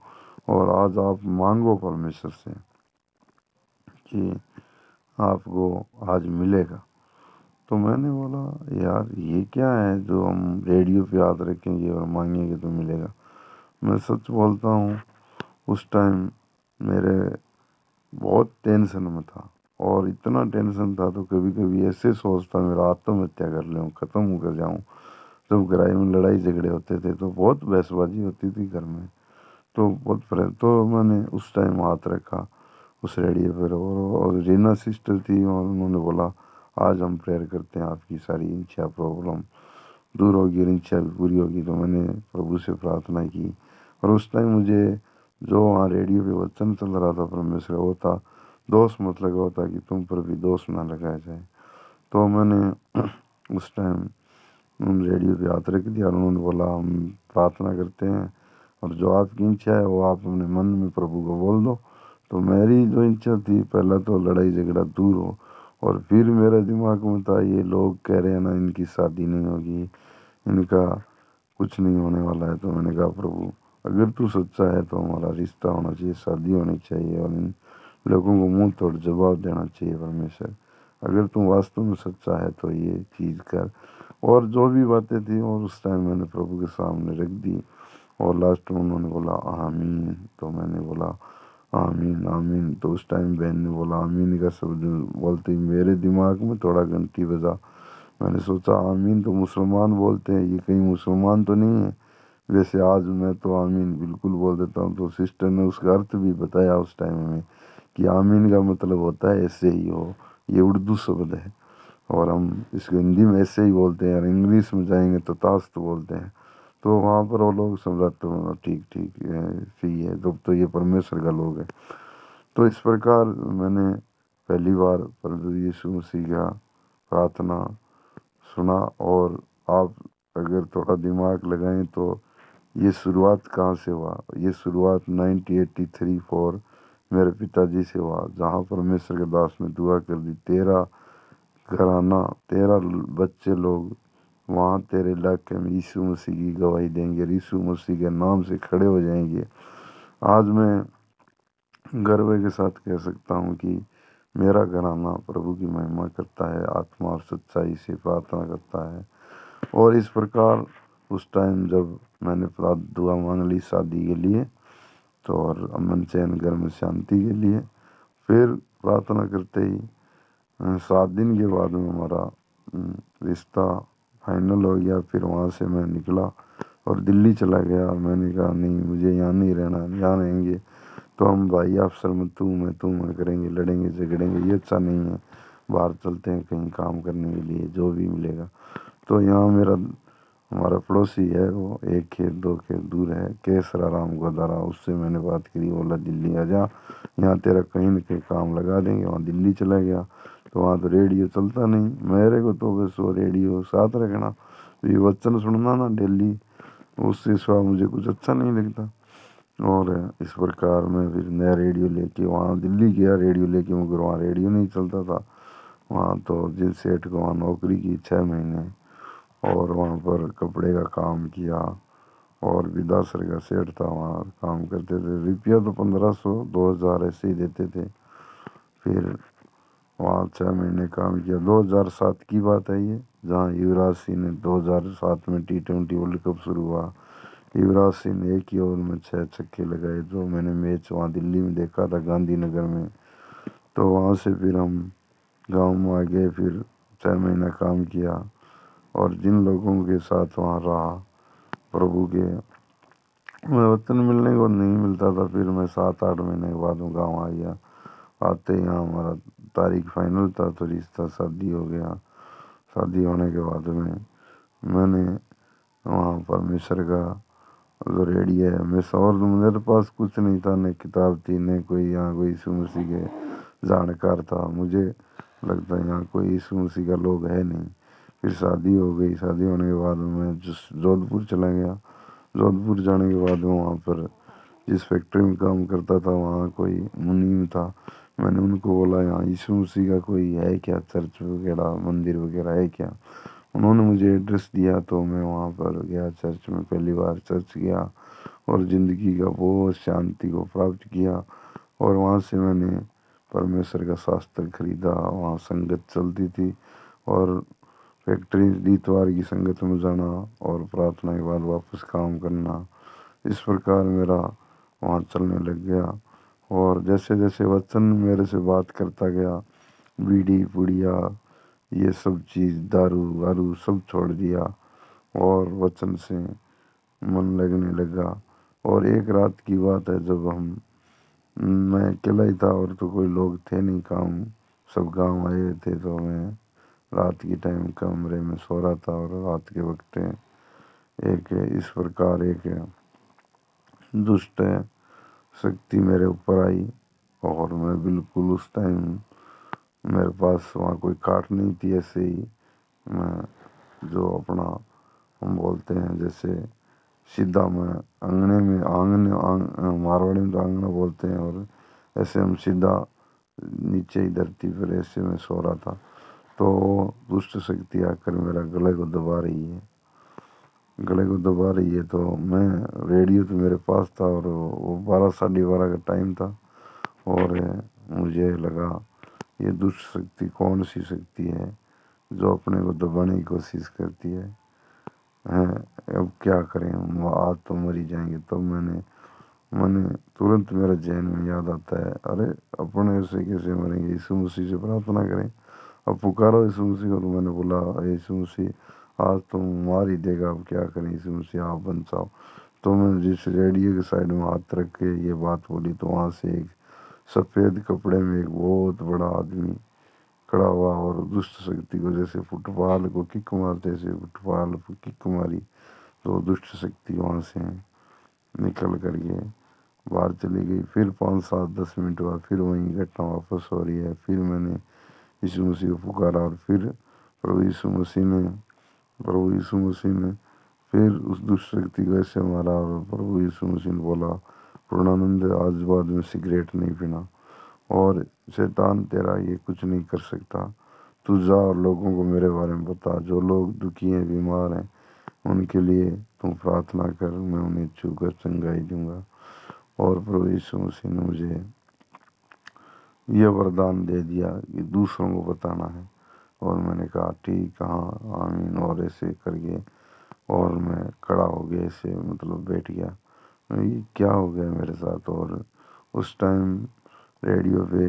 और आज आप मांगो परमेश्वर से कि आपको आज मिलेगा। तो मैंने बोला यार ये क्या है जो हम रेडियो पे याद रखेंगे और मांगेंगे तो मिलेगा। मैं सच बोलता हूँ, उस टाइम मेरे बहुत टेंशन में था, और इतना टेंशन था तो कभी कभी ऐसे सोचता मेरा आत्महत्या कर लूँ, ख़त्म कर जाऊँ। जब घर में लड़ाई झगड़े होते थे तो बहुत बहसबाजी होती थी घर में, तो बहुत तो मैंने उस टाइम हाथ रखा उस रेडियो पर, और रीना सिस्टर थी, और उन्होंने बोला आज हम प्रेयर करते हैं, आपकी सारी इच्छा प्रॉब्लम दूर होगी और इच्छा भी पूरी होगी। तो मैंने प्रभु से प्रार्थना की, और उस टाइम मुझे जो वहाँ रेडियो पे वचन चल रहा था परमेश्वर, वो था दोष मत लगाओ ताकि तुम पर भी दोष ना लगाया जाए। तो मैंने उस टाइम उन रेडियो पे हाथ रख दिया, और उन्होंने बोला हम प्रार्थना करते हैं, और जो आपकी इच्छा है वो आप अपने मन में प्रभु को बोल दो। तो मेरी जो इच्छा थी, पहला तो लड़ाई झगड़ा दूर हो, और फिर मेरे दिमाग में था ये लोग कह रहे हैं ना इनकी शादी नहीं होगी, इनका कुछ नहीं होने वाला है। तो मैंने कहा प्रभु अगर तू सच्चा है तो हमारा रिश्ता होना चाहिए, शादी होनी चाहिए, और इन लोगों को मुंह तोड़ जवाब देना चाहिए परमेश्वर। अगर तू वास्तव में सच्चा है तो ये चीज़ कर। और जो भी बातें थी, और उस टाइम मैंने प्रभु के सामने रख दी, और लास्ट में उन्होंने बोला आमीन। तो मैंने बोला आमीन आमीन। तो उस टाइम बहन ने बोला आमीन का शब्द बोलते ही मेरे दिमाग में थोड़ा घंटी बजा। मैंने सोचा आमीन तो मुसलमान बोलते हैं, ये कहीं मुसलमान तो नहीं है। वैसे आज मैं तो आमीन बिल्कुल बोल देता हूँ। तो सिस्टर ने उसका अर्थ भी बताया उस टाइम में कि आमीन का मतलब होता है ऐसे ही हो, ये उर्दू शब्द है, और हम इसको हिंदी में ऐसे ही बोलते हैं, और इंग्लिश में जाएंगे तो तास्त बोलते हैं। तो वहाँ पर वो लोग समझाते हो ठीक ठीक सही है, तो ये परमेश्वर का लोग है। तो इस प्रकार मैंने पहली बार प्रभु यीशु मसीह का प्रार्थना सुना। और आप अगर थोड़ा दिमाग लगाएं तो ये शुरुआत कहाँ से हुआ? ये शुरुआत 1983 मेरे पिताजी से हुआ, जहाँ परमेश्वर के दास ने दुआ कर दी, तेरा घराना, तेरा बच्चे लोग वहाँ तेरे इलाके में यीशु मसीह की गवाही देंगे, यीशु मसीह के नाम से खड़े हो जाएंगे। आज मैं गर्व के साथ कह सकता हूँ कि मेरा घराना प्रभु की महिमा करता है, आत्मा और सच्चाई से प्रार्थना करता है। और इस प्रकार उस टाइम जब मैंने दुआ मांग ली शादी के लिए, तो और अमन चैन घर में शांति के लिए, फिर प्रार्थना करते ही 7 दिन के बाद में हमारा रिश्ता फाइनल हो गया। फिर वहाँ से मैं निकला और दिल्ली चला गया। मैंने कहा नहीं, मुझे यहाँ नहीं रहना, यहाँ रहेंगे तो हम भाई अफसर में तू मैं करेंगे, लड़ेंगे झगड़ेंगे, ये अच्छा नहीं है। बाहर चलते हैं कहीं काम करने के लिए, जो भी मिलेगा। तो यहाँ हमारा पड़ोसी है, वो 1 खेत 2 खेत दूर है, केसरा राम गोदारा। उससे मैंने बात करी, बोला दिल्ली आ जा, यहाँ तेरा कहीं न कहीं काम लगा देंगे। वहाँ दिल्ली चला गया तो वहाँ तो रेडियो चलता नहीं, मेरे को तो बस वो रेडियो साथ रखना, ये वचन सुनना ना डेली, उससे सिवा मुझे कुछ अच्छा नहीं लगता। और इस प्रकार मैं फिर नया रेडियो लेके वहाँ दिल्ली गया, रेडियो लेके, मगर वहाँ रेडियो नहीं चलता था। वहाँ तो जिस सेठ को वहाँ नौकरी की 6 महीने, और वहाँ पर कपड़े का काम किया। और विदासर का सेठ था, वहाँ काम करते थे। रुपया तो 1500 2000 ऐसे ही देते थे। फिर वहाँ 6 महीने काम किया। 2007 की बात है ये, जहाँ युवराज सिंह ने 2007 में T20 वर्ल्ड कप शुरू हुआ। युवराज सिंह ने एक ही ओवर में 6 छक्के लगाए, जो मैंने मैच वहाँ दिल्ली में देखा था, गांधीनगर में। तो वहाँ से फिर हम गांव में आ गए, फिर 6 महीना काम किया। और जिन लोगों के साथ वहाँ रहा प्रभु के, मैं वतन मिलने को नहीं मिलता था। फिर मैं 7-8 महीने के बाद गाँव आ गया। आते ही यहाँ हमारा तारीख फाइनल था, तो रिश्ता शादी हो गया। शादी होने के बाद में मैंने वहाँ परमेश्वर का जो रेडियो है हमेशा, और मेरे पास कुछ नहीं था, न किताब थी, न कोई यहाँ कोई यीशु मसीह के जानकार था। मुझे लगता है यहाँ कोई यीशु मसीह का लोग है नहीं। फिर शादी हो गई। शादी होने के बाद मैं जोधपुर चला गया। जोधपुर जाने के बाद वहाँ पर जिस फैक्ट्री में काम करता था, वहाँ कोई मुनीम था। मैंने उनको बोला, यहाँ यीशु मसीह का कोई है क्या, चर्च वगैरह मंदिर वगैरह है क्या? उन्होंने मुझे एड्रेस दिया, तो मैं वहाँ पर गया चर्च में। पहली बार चर्च गया और ज़िंदगी का बहुत शांति को प्राप्त किया। और वहाँ से मैंने परमेश्वर का शास्त्र खरीदा। वहाँ संगत चलती थी, और फैक्ट्री इतवार की संगत में जाना, और प्रार्थना के बाद वापस काम करना। इस प्रकार मेरा वहाँ चलने लग गया। और जैसे जैसे वचन मेरे से बात करता गया, बीड़ी पुड़िया ये सब चीज़, दारू वारू सब छोड़ दिया, और वचन से मन लगने लगा। और एक रात की बात है, जब मैं अकेला ही था, और तो कोई लोग थे नहीं, काम सब गांव आए थे। तो मैं रात की टाइम कमरे में सो रहा था, और रात के वक्त एक इस प्रकार एक दुष्ट शक्ति मेरे ऊपर आई। और मैं बिल्कुल उस टाइम, मेरे पास वहाँ कोई काट नहीं थी, ऐसे ही मैं जो अपना हम बोलते हैं, जैसे सीधा मैं अंगने में, मारवाड़ी में तो आंगना बोलते हैं, और ऐसे हम सीधा नीचे ही धरती पर ऐसे में सो रहा था। तो दुष्ट शक्ति आकर मेरा गले को दबा रही है, गले को दबा रही है। तो मैं, रेडियो तो मेरे पास था, और वो 12 12:30 का टाइम था। और मुझे लगा, ये दुष्ट शक्ति कौन सी शक्ति है जो अपने को दबाने की कोशिश करती है? हैं, अब क्या करें, हम आज तो मर ही जाएंगे। तो मैंने तुरंत मेरे जहन में याद आता है, अरे अपने से कैसे मरेंगे, यीशु मसीह से प्रार्थना करें, अब पुकारो यीशु मसीह को। तो मैंने बोला, यीशु मसीह आज तो मार ही देगा, अब क्या करें, यीशु मसीह आप बचाओ। तो मैंने जिस रेडियो के साइड में हाथ रख के ये बात बोली, तो वहाँ से एक सफ़ेद कपड़े में एक बहुत बड़ा आदमी खड़ा हुआ, और दुष्ट शक्ति को जैसे फुटबॉल को किक मारते, ऐसे फुटबॉल को किक मारी। तो दुष्ट शक्ति वहाँ से निकल करके बाहर चली गई। फिर 5, 7, 10 मिनट बाद फिर वही घटना वापस हो रही है। फिर मैंने यीशु मसीह को पुकारा और फिर प्रभु यीशु मसीह ने फिर उस दुष्ट शक्ति को ऐसे मारा और प्रभु यीशु मसीह ने बोला, पूर्णानंद, आज बाद में सिगरेट नहीं पीना और शैतान तेरा ये कुछ नहीं कर सकता। तू जा और लोगों को मेरे बारे में बता, जो लोग दुखी हैं, बीमार हैं, उनके लिए तुम प्रार्थना कर, मैं उन्हें छूकर चंगाई दूंगा। और प्रभु यीशु मसीह ने मुझे यह वरदान दे दिया कि दूसरों को बताना है। और मैंने कहा ठीक, हाँ, आमीन, और ऐसे करके और मैं खड़ा हो गया, ऐसे मतलब बैठ गया, ये क्या हो गया मेरे साथ। और उस टाइम रेडियो पे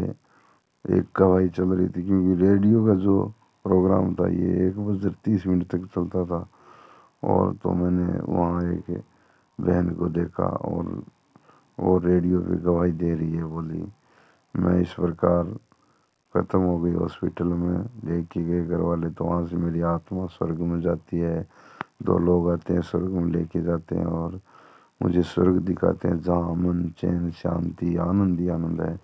एक गवाही चल रही थी, क्योंकि रेडियो का जो प्रोग्राम था ये 1 बज 30 मिनट तक चलता था। और तो मैंने वहाँ एक बहन को देखा और वो रेडियो पे गवाही दे रही है, बोली मैं इस प्रकार खत्म हो गई हॉस्पिटल में, लेके गए घर वाले, तो वहाँ से मेरी आत्मा स्वर्ग में जाती है। 2 लोग आते हैं, स्वर्ग में लेके जाते हैं और मुझे स्वर्ग दिखाते हैं जहाँ अमन, चैन, शांति, आनंद ही आनंद है।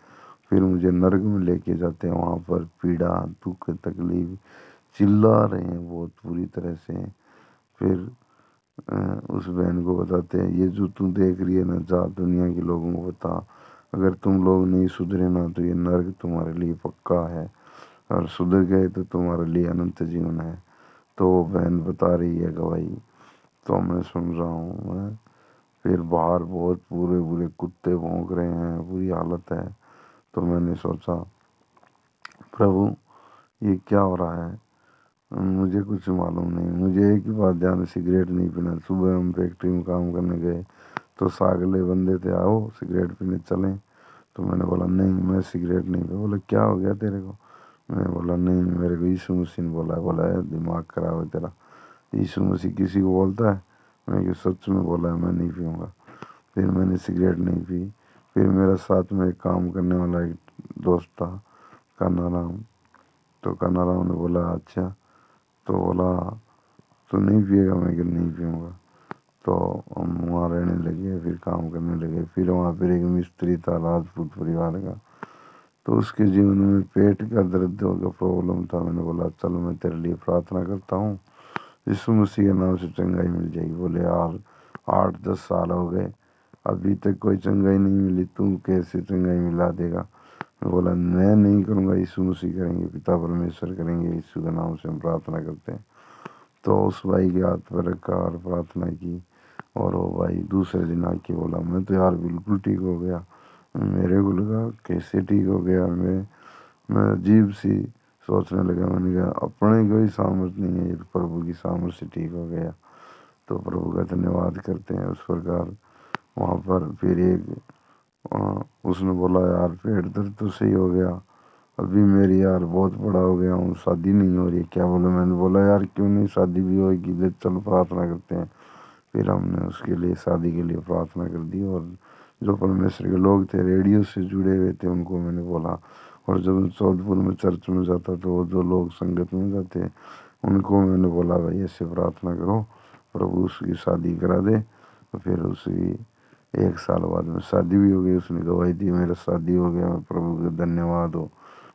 फिर मुझे नरक में लेके जाते हैं, वहाँ पर पीड़ा, दुख, तकलीफ, चिल्ला रहे हैं बहुत बुरी तरह से। फिर उस बहन को बताते हैं, ये जो तू देख रही है ना, जा दुनिया के लोगों को बता, अगर तुम लोग नहीं सुधरे ना तो ये नरक तुम्हारे लिए पक्का है, और सुधर गए तो तुम्हारे लिए अनंत जीवन है। तो वो बहन बता रही है गवाही, तो मैं सुन रहा हूँ मैं। फिर बाहर बहुत बुरे बुरे कुत्ते भौंक रहे हैं, बुरी हालत है। तो मैंने सोचा, प्रभु ये क्या हो रहा है, मुझे कुछ मालूम नहीं। मुझे एक ही बात ध्यान, सिगरेट नहीं पीना। सुबह हम फैक्ट्री में काम करने गए तो सागले बंदे थे, आओ सिगरेट पीने चलें। तो मैंने बोला नहीं, मैं सिगरेट नहीं पी। बोले क्या हो गया तेरे को? मैं बोला नहीं, मेरे को यीशु मसीह ने बोला है। बोला है दिमाग खराब है तेरा, यीशु मसीह किसी को बोलता है? मैं कि सच में बोला है, मैं नहीं पीऊँगा। फिर मैंने सिगरेट नहीं पी। फिर मेरा साथ में एक काम करने वाला एक दोस्त था, कानाराम। तो कानाराम ने बोला अच्छा, तो बोला तो नहीं पिएगा? मैं कि नहीं पीऊँगा। तो हम वहाँ रहने लगे, फिर काम करने लगे। फिर वहाँ पर एक मिस्त्री था राजपूत परिवार का, तो उसके जीवन में पेट का दर्द का प्रॉब्लम था। मैंने बोला चल मैं तेरे लिए प्रार्थना करता हूँ, यीशु मसीह के नाम से चंगाई मिल जाएगी। बोले यार 8, 10 साल हो गए, अभी तक कोई चंगाई नहीं मिली, तू कैसे चंगाई मिला देगा? मैं बोला मैं नहीं करूँगा, यीशु मसीह करेंगे, पिता परमेश्वर करेंगे, यीशु के नाम से हम प्रार्थना करते हैं। तो उस भाई के हाथ पर रखा और प्रार्थना की, और वो भाई दूसरे दिन आके बोला मैं तो यार बिल्कुल ठीक हो गया। मेरे को लगा कैसे ठीक हो गया, मैं अजीब सी सोचने लगा। मैंने कहा अपने कोई सामर्थ्य नहीं है, ये तो प्रभु की सामर्थ्य से ठीक हो गया। तो प्रभु का धन्यवाद करते हैं। उस प्रकार वहाँ पर फिर एक उसने बोला यार पेट दर्द तो सही हो गया, अभी मेरी यार बहुत बड़ा हो गया हूँ, शादी नहीं हो रही, क्या बोले? मैंने बोला यार क्यों नहीं, शादी भी होगी, ले चलो प्रार्थना करते हैं। फिर हमने उसके लिए शादी के लिए प्रार्थना कर दी। और जो परमेश्वर के लोग थे रेडियो से जुड़े हुए थे उनको मैंने बोला। और जब मैं चौधपुर में चर्च में जाता तो जो लोग संगत में जाते उनको मैंने बोला भाई ऐसे प्रार्थना करो, प्रभु उसकी शादी करा दे। तो फिर उसकी 1 साल बाद में शादी भी हो गई। उसने गवाही दी मेरा शादी हो गया, मैं प्रभु का धन्यवाद हो।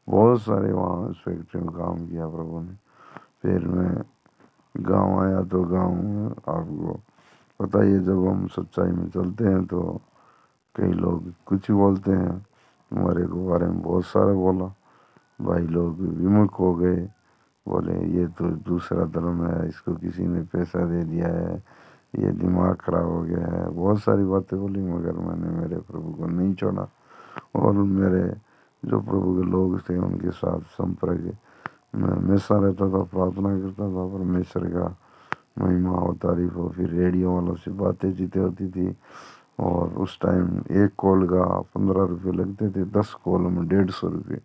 बहुत सारे वहाँ उस फैक्ट्री में काम किया प्रभु ने। फिर मैं गांव आया तो गांव में आपको पता ही है, जब हम सच्चाई में चलते हैं तो कई लोग कुछ ही बोलते हैं। हमारे को बारे में बहुत सारा बोला, भाई लोग विमुख हो गए, बोले ये तो दूसरा धर्म है, इसको किसी ने पैसा दे दिया है, ये दिमाग खराब हो गया है, बहुत सारी बातें बोली। मगर मैंने मेरे प्रभु को नहीं छोड़ा और मेरे जो प्रभु के लोग थे उनके साथ संपर्क मैं हमेशा रहता था, प्रार्थना करता था परमेश्वर का महिमा हो, तारीफ हो। फिर रेडियो वालों से बातें चीतें होती थी। और उस टाइम एक कॉल का 15 रुपये लगते थे, 10 कॉल में 150 रुपये।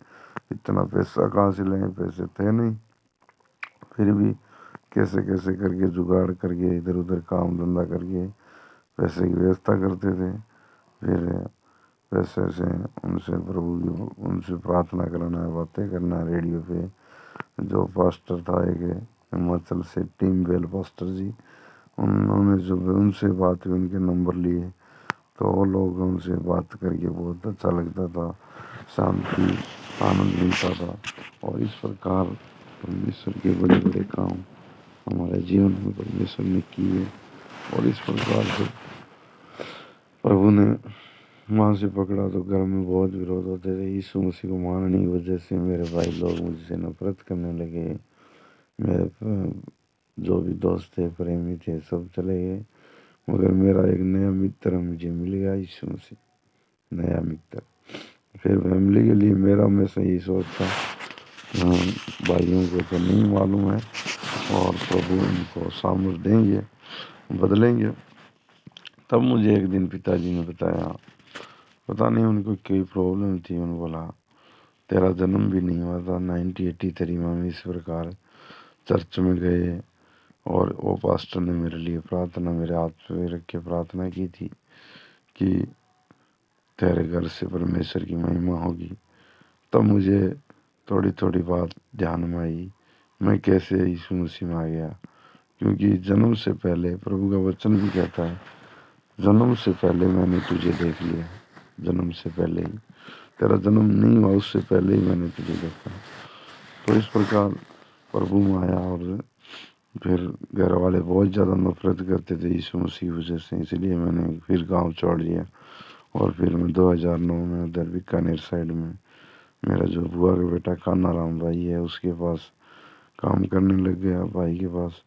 इतना पैसा कहाँ से लेंगे, पैसे थे नहीं। फिर भी कैसे कैसे करके जुगाड़ करके इधर उधर काम धंधा करके पैसे की व्यवस्था करते थे। फिर पैसे से उनसे प्रभु की उनसे प्रार्थना करना, बातें करना। रेडियो पे जो पास्टर था एक हिमाचल से, टीम बेल पास्टर जी, उन्होंने जब उनसे बात हुई, उनके नंबर लिए, तो वो लोग उनसे बात करके बहुत अच्छा लगता था, शांति आनंद मिलता था। और इस प्रकार परमेश्वर के बड़े बड़े काम हमारे जीवन में परमेश्वर ने किए। और इस प्रकार से प्रभु ने वहाँ से पकड़ा तो घर में बहुत विरोध होते थे। यीशु मसीह को मानने की वजह से मेरे भाई लोग मुझसे नफरत करने लगे। मेरे जो भी दोस्त थे, प्रेमी थे, सब चले गए। मगर मेरा एक नया मित्र मुझे मिल गया, यीशु मसीह, नया मित्र। फिर फैमिली के लिए मेरा हमेशा यही सोच था, हाँ, भाइयों को तो नहीं मालूम है और प्रभु उनको सामर्थ देंगे, बदलेंगे। तब मुझे एक दिन पिताजी ने बताया, पता नहीं उनको कोई प्रॉब्लम थी, उन्होंने बोला तेरा जन्म भी नहीं हुआ था 1983 में। हम इस प्रकार चर्च में गए और वो पास्टर ने मेरे लिए प्रार्थना, मेरे हाथ पे रख के प्रार्थना की थी कि तेरे घर से परमेश्वर की महिमा होगी। तब मुझे थोड़ी थोड़ी बात ध्यान में आई, मैं कैसे यीशु मसीह में आ गया। क्योंकि जन्म से पहले प्रभु का वचन भी कहता है, जन्म से पहले मैंने तुझे देख लिया। जन्म से पहले ही, तेरा जन्म नहीं हुआ उससे पहले ही मैंने तुझे देखा। तो इस प्रकार प्रभु में आया। और फिर घर वाले बहुत ज़्यादा नफरत करते थे यीशु मसीह की वजह से, इसलिए मैंने फिर गांव छोड़ दिया। और फिर मैं 2009 में उधर बीकानेर साइड में मेरा जो बुआ का बेटा कान्हा राम भाई है, उसके पास काम करने लग गया। भाई के पास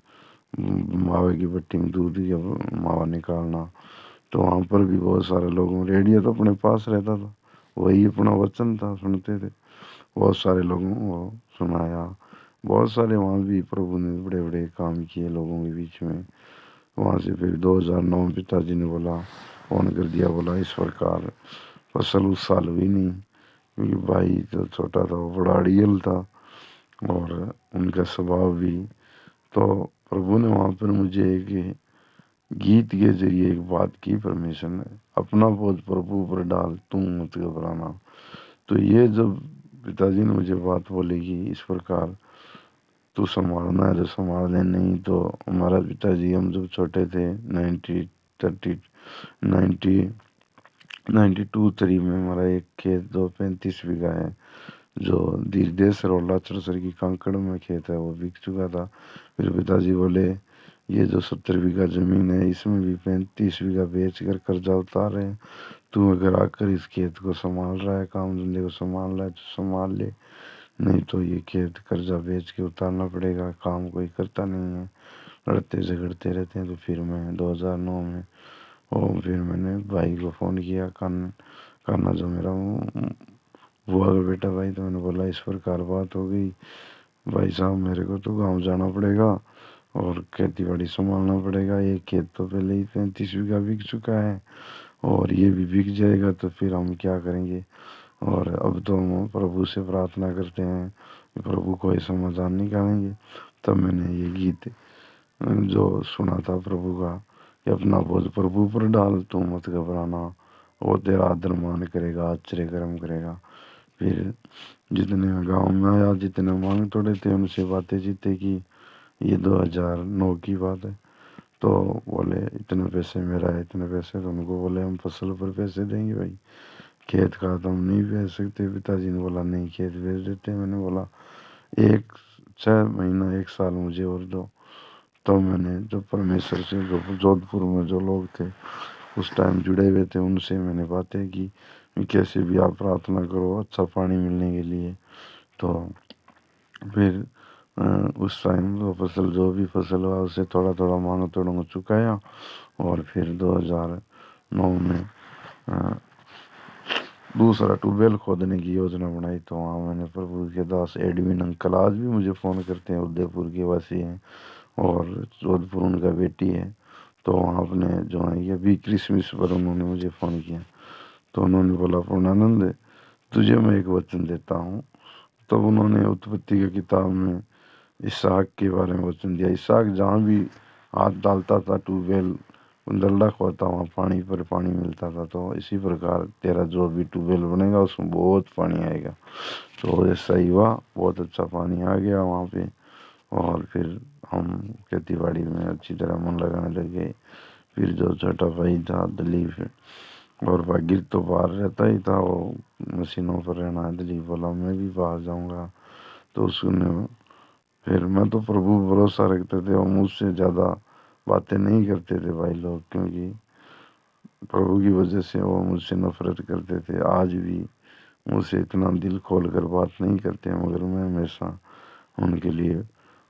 मावे की भट्टी में दूध या मावा निकालना। तो वहाँ पर भी बहुत सारे लोगों, रेडियो तो अपने पास रहता था, वही अपना वचन था, सुनते थे। बहुत सारे लोगों को सुनाया। बहुत सारे वहाँ भी प्रभु ने बड़े बड़े काम किए लोगों के बीच में। वहाँ से फिर 2009 में पिताजी ने बोला, फोन कर दिया, बोला इस प्रकार फसल उस साल हुई नहीं, क्योंकि भाई जो छोटा था वो बड़ा अड़ियल था और उनका स्वभाव भी। तो प्रभु ने वहाँ पर मुझे एक गीत के जरिए एक बात की, परमेश्वर ने, अपना बोझ प्रभु पर डाल, तू मत घबराना। तो ये जब पिताजी ने मुझे बात बोली कि इस प्रकार तू संभालना है तो संभाल ले, नहीं तो हमारा पिताजी, हम जब छोटे थे 92 में हमारा एक खेत जो 35 बीघा है, जो धीरदेश रोला चरसर की कांकड़ में खेत है, वो बिक चुका था। फिर पिताजी बोले ये जो 70 बीघा जमीन है, इसमें भी 35 बीघा बेच कर कर्जा उतार रहे हैं। तू अगर आकर इस खेत को संभाल रहा है, काम धंधे को संभाल रहा है तो संभाल ले, नहीं तो ये खेत कर्जा बेच के उतारना पड़ेगा। काम कोई करता नहीं है, लड़ते झगड़ते रहते हैं। तो फिर मैं 2009 में, और फिर मैंने भाई को फ़ोन किया, कान्हा जो मेरा बुआ का बेटा भाई, तो मैंने बोला इस प्रकार बात हो गई भाई साहब, मेरे को तो गांव जाना पड़ेगा और खेती बाड़ी संभालना पड़ेगा। ये खेत तो पहले ही 35 बीघा बिक चुका है और ये भी बिक जाएगा, तो फिर हम क्या करेंगे। और अब तो हम प्रभु से प्रार्थना करते हैं कि प्रभु कोई समाधान निकालेंगे। तब मैंने ये गीत जो सुना था प्रभु का कि अपना बोझ प्रभु पर डाल, तू मत घबराना, वो तेरा आदर मान करेगा, आश्चर्य कर्म करेगा। फिर जितने गांव में आया, जितने मांग तोड़े थे, उनसे बातें जीते की। ये 2009 की बात है। तो बोले इतने पैसे मेरा है, इतने पैसे। तो उनको बोले हम फसल पर पैसे देंगे भाई, खेत का तो हम नहीं बेच सकते। पिताजी ने बोला नहीं, खेत बेच देते। मैंने बोला एक 6 महीना 1 साल मुझे और दो। तो मैंने जो परमेश्वर से, जो जोधपुर में जो लोग थे उस टाइम जुड़े हुए थे, उनसे मैंने बातें की कैसे भी आप प्रार्थना करो अच्छा पानी मिलने के लिए। तो फिर उस टाइम वो फसल, जो भी फसल हुआ उसे थोड़ा थोड़ा मांग तोड़ चुकाया। और फिर 2009 में दूसरा ट्यूबवेल खोदने की योजना बनाई। तो वहाँ मैंने प्रभु के दास एडविन अंकल आज भी मुझे फ़ोन करते हैं, उदयपुर के वासी हैं और जोधपुर उनका बेटी है। तो वहाँ अपने जो है, ये भी क्रिसमस पर उन्होंने मुझे फ़ोन किया। तो उन्होंने बोला पूर्णानंद, तुझे मैं एक वचन देता हूँ। तब उन्होंने उत्पत्ति की किताब में इसहाक के बारे में वचन दिया। इसहाक जहाँ भी हाथ डालता था ट्यूबवेल दल्ला खोदता, वहाँ पानी पर पानी मिलता था। तो इसी प्रकार तेरा जो भी ट्यूबवेल बनेगा उसमें बहुत पानी आएगा। तो ऐसा ही हुआ, बहुत अच्छा पानी आ गया वहाँ पे। और फिर हम खेती बाड़ी में अच्छी तरह मन लगाने लगे। फिर जो छोटा भाई था दिलीप, और भागीर तो बाहर रहता ही था, वो मशीनों पर रहना है। दिलीप बोला मैं भी बाहर जाऊंगा। तो उसने फिर मैं तो प्रभु भरोसा रखते थे और मुझसे ज़्यादा बातें नहीं करते थे भाई लोग, क्योंकि प्रभु की वजह से वो मुझसे नफरत करते थे। आज भी मुझसे इतना दिल खोल कर बात नहीं करते, मगर मैं हमेशा उनके लिए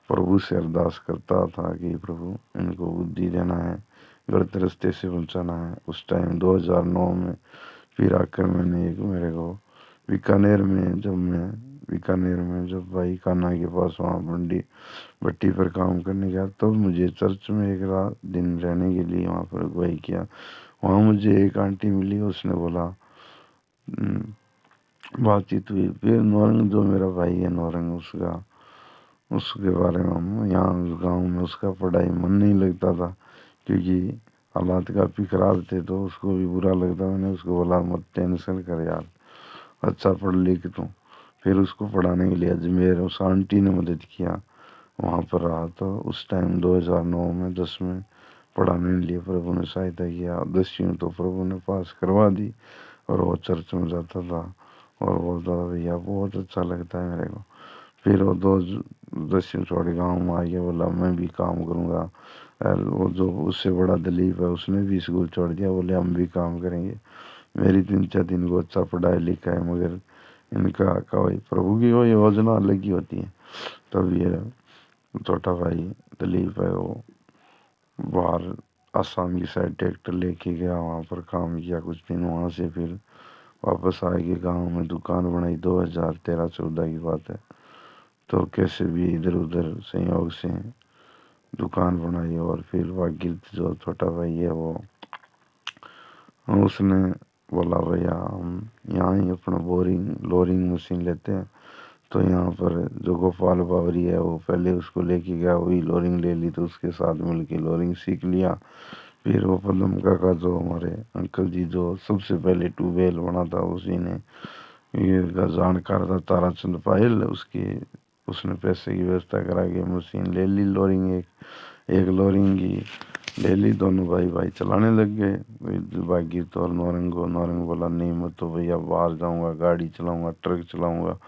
प्रभु से अरदास करता था कि प्रभु इनको बुद्धि देना है, गलत रास्ते से बचाना है। उस टाइम 2009 में फिर आकर मैंने एक मेरे को बीकानेर में जब भाई कान्हा के पास वहाँ भट्टी पर काम करने गया, तब मुझे चर्च में एक रात दिन रहने के लिए वहाँ पर अगुवाई किया। वहाँ मुझे एक आंटी मिली, उसने बोला बातचीत हुई। फिर नौरंग जो मेरा भाई है नौरंग, उसके बारे में हम यहाँ गाँव में उसका पढ़ाई मन नहीं लगता था, क्योंकि हालात काफ़ी ख़राब थे, तो उसको भी बुरा लगता। मैंने उसको बोला मत टेंशन कर यार, अच्छा पढ़ लिख तू। फिर उसको पढ़ाने के लिए अजमेर उस आंटी ने मदद किया, वहाँ पर रहा। तो उस टाइम 2009 में 10 में पढ़ाने के लिए प्रभु ने सहायता किया। 10वीं तो प्रभु ने पास करवा दी, और वो चर्च में जाता था और बोलता था भैया बहुत अच्छा लगता है मेरे को। फिर वो 10वीं छोड़ गाँव में आ गया, बोला मैं भी काम करूँगा। वो जो उससे बड़ा दिलीप है, उसने भी स्कूल छोड़ दिया, बोले हम भी काम करेंगे। मेरी 3 4 दिन को अच्छा पढ़ाई लिखा है, मगर इनका कोई प्रभु की कोई योजना अलग ही होती है। तब ये छोटा भाई दिलीप है, वो बाहर आसाम की साइड ट्रैक्टर लेके गया, वहाँ पर काम किया कुछ दिन। वहाँ से फिर वापस आ गए गाँव में, दुकान बनाई। 2013-14 की बात है। तो कैसे भी इधर उधर संयोग से दुकान बनाई, और फिर वागिर जो छोटा भाई है वो उसने बोला भैया हम यहाँ ही अपना लोरिंग मशीन लेते हैं। तो यहाँ पर जो गोपाल बावरी है, वो पहले उसको लेके गया, वही लोरिंग ले ली, तो उसके साथ मिल के लोरिंग सीख लिया। फिर वो पदम काका जो हमारे अंकल जी जो सबसे पहले ट्यूबवेल बना था, उसी ने ये जानकार था ताराचंद पायल, उसने पैसे की व्यवस्था करा के मशीन ले ली लोरिंग। एक लोरिंग की ले ली, दोनों भाई भाई चलाने लग गए। बाकी तो और नौरंग बोला नहीं मैं तो भैया बाहर जाऊंगा, गाड़ी चलाऊंगा, ट्रक चलाऊंगा।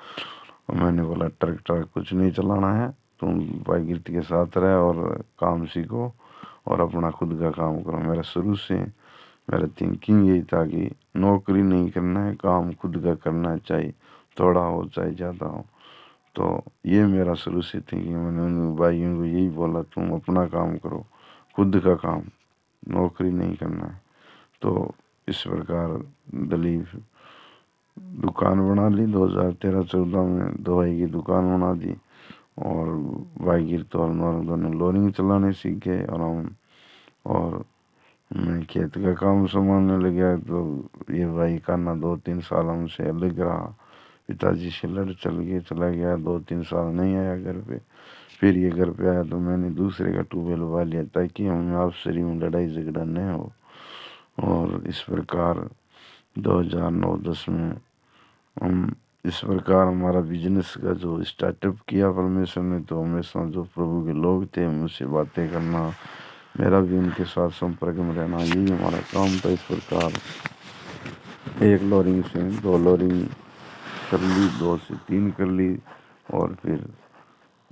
और मैंने बोला ट्रक कुछ नहीं चलाना है, तुम बागिर के साथ रहे और काम सीखो और अपना खुद का काम करो। मेरा शुरू से मेरा थिंकिंग यही था कि नौकरी नहीं करना है, काम खुद का करना है, चाहे थोड़ा हो चाहे ज़्यादा हो। तो ये मेरा शुरू से थिंकिंग। मैंने उन भाइयों को यही बोला तुम अपना काम करो, खुद का काम, नौकरी नहीं करना है। तो इस प्रकार दलीप दुकान बना ली। 2013-14 में दवाई की दुकान बना दी, और भाईगिर तो और दोनों लोरिंग चलाने सीख गए आराम। और मैं खेत का काम संभालने लग गया। तो ये भाई कान्हा 2-3 साल हमसे अलग रहा, पिताजी से लड़ चला गया। 2-3 साल नहीं आया घर पे। फिर ये घर पे आया तो मैंने दूसरे का ट्यूबवेल लगा लिया, ताकि हमें आपसी में लड़ाई झगड़ा न हो। और इस प्रकार 2009-10 में हम इस प्रकार हमारा बिजनेस का जो स्टार्टअप किया परमेश्वर ने। तो हमेशा जो प्रभु के लोग थे मुझसे बातें करना, मेरा भी उनके साथ संपर्क में रहना, यही हमारा काम था। इस प्रकार एक लोरिंग से 2 लोरिंग कर ली, 2 से 3 कर ली। और फिर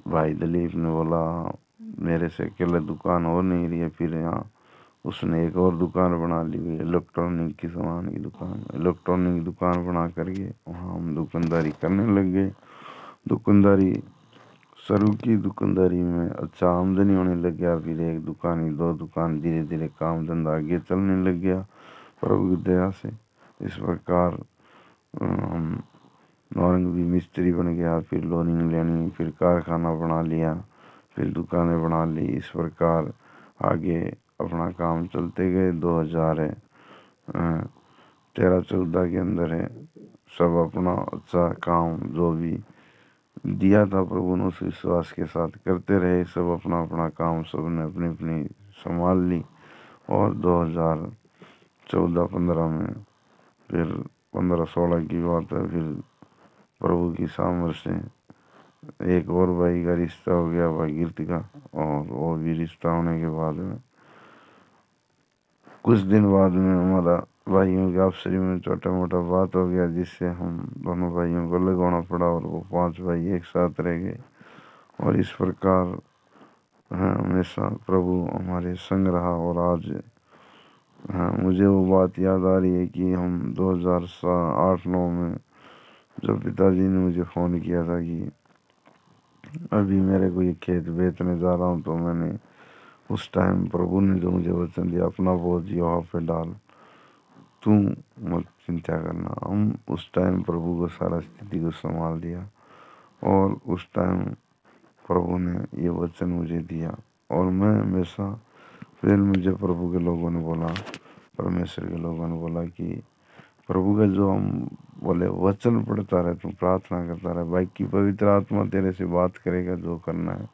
भाई दिलीप ने बोला मेरे से अकेले दुकान हो नहीं रही है। फिर यहाँ उसने एक और दुकान बना ली, इलेक्ट्रॉनिक की सामान की दुकान। इलेक्ट्रॉनिक दुकान बना करके वहाँ हम दुकानदारी करने लग गए। दुकानदारी शुरू की, दुकानदारी में अच्छा आमदनी होने लग गया। फिर 1 दुकान ही 2 दुकान, धीरे धीरे काम धंधा आगे चलने लग गया प्रभु की दया से। इस प्रकार हम नौरंग भी मिस्त्री बन गया, फिर लोनिंग लेनी, फिर कारखाना बना लिया, फिर दुकानें बना ली। इस प्रकार आगे अपना काम चलते गए। 2013-14 के अंदर है सब अपना अच्छा काम जो भी दिया था प्रभु ने उस विश्वास के साथ करते रहे। सब अपना अपना काम सब ने अपनी अपनी संभाल ली। और 2014-15 में फिर 15-16 की बात है, फिर प्रभु की सामर्थ से एक और भाई का रिश्ता हो गया भागीरथी का, और वो भी रिश्ता होने के बाद में कुछ दिन बाद में हमारा भाइयों की आपसी में छोटा मोटा बात हो गया, जिससे हम दोनों भाइयों को अलग होना पड़ा और वो 5 भाई एक साथ रह गए। और इस प्रकार हमेशा प्रभु हमारे संग रहा। और आज मुझे वो बात याद आ रही है कि हम 2008-9 में जब पिताजी ने मुझे फ़ोन किया था कि अभी मेरे को ये खेत बेचने जा रहा हूँ, तो मैंने उस टाइम प्रभु ने जो मुझे वचन दिया, अपना बोझ यहाँ पे डाल, तू मत चिंता करना। हम उस टाइम प्रभु को सारा स्थिति को संभाल दिया, और उस टाइम प्रभु ने ये वचन मुझे दिया। और मैं हमेशा, फिर मुझे प्रभु के लोगों ने बोला, परमेश्वर के लोगों ने बोला कि प्रभु का जो हम बोले वचन पढ़ता रहे, तुम प्रार्थना करता रहे, भाई की पवित्र आत्मा तेरे से बात करेगा जो करना है।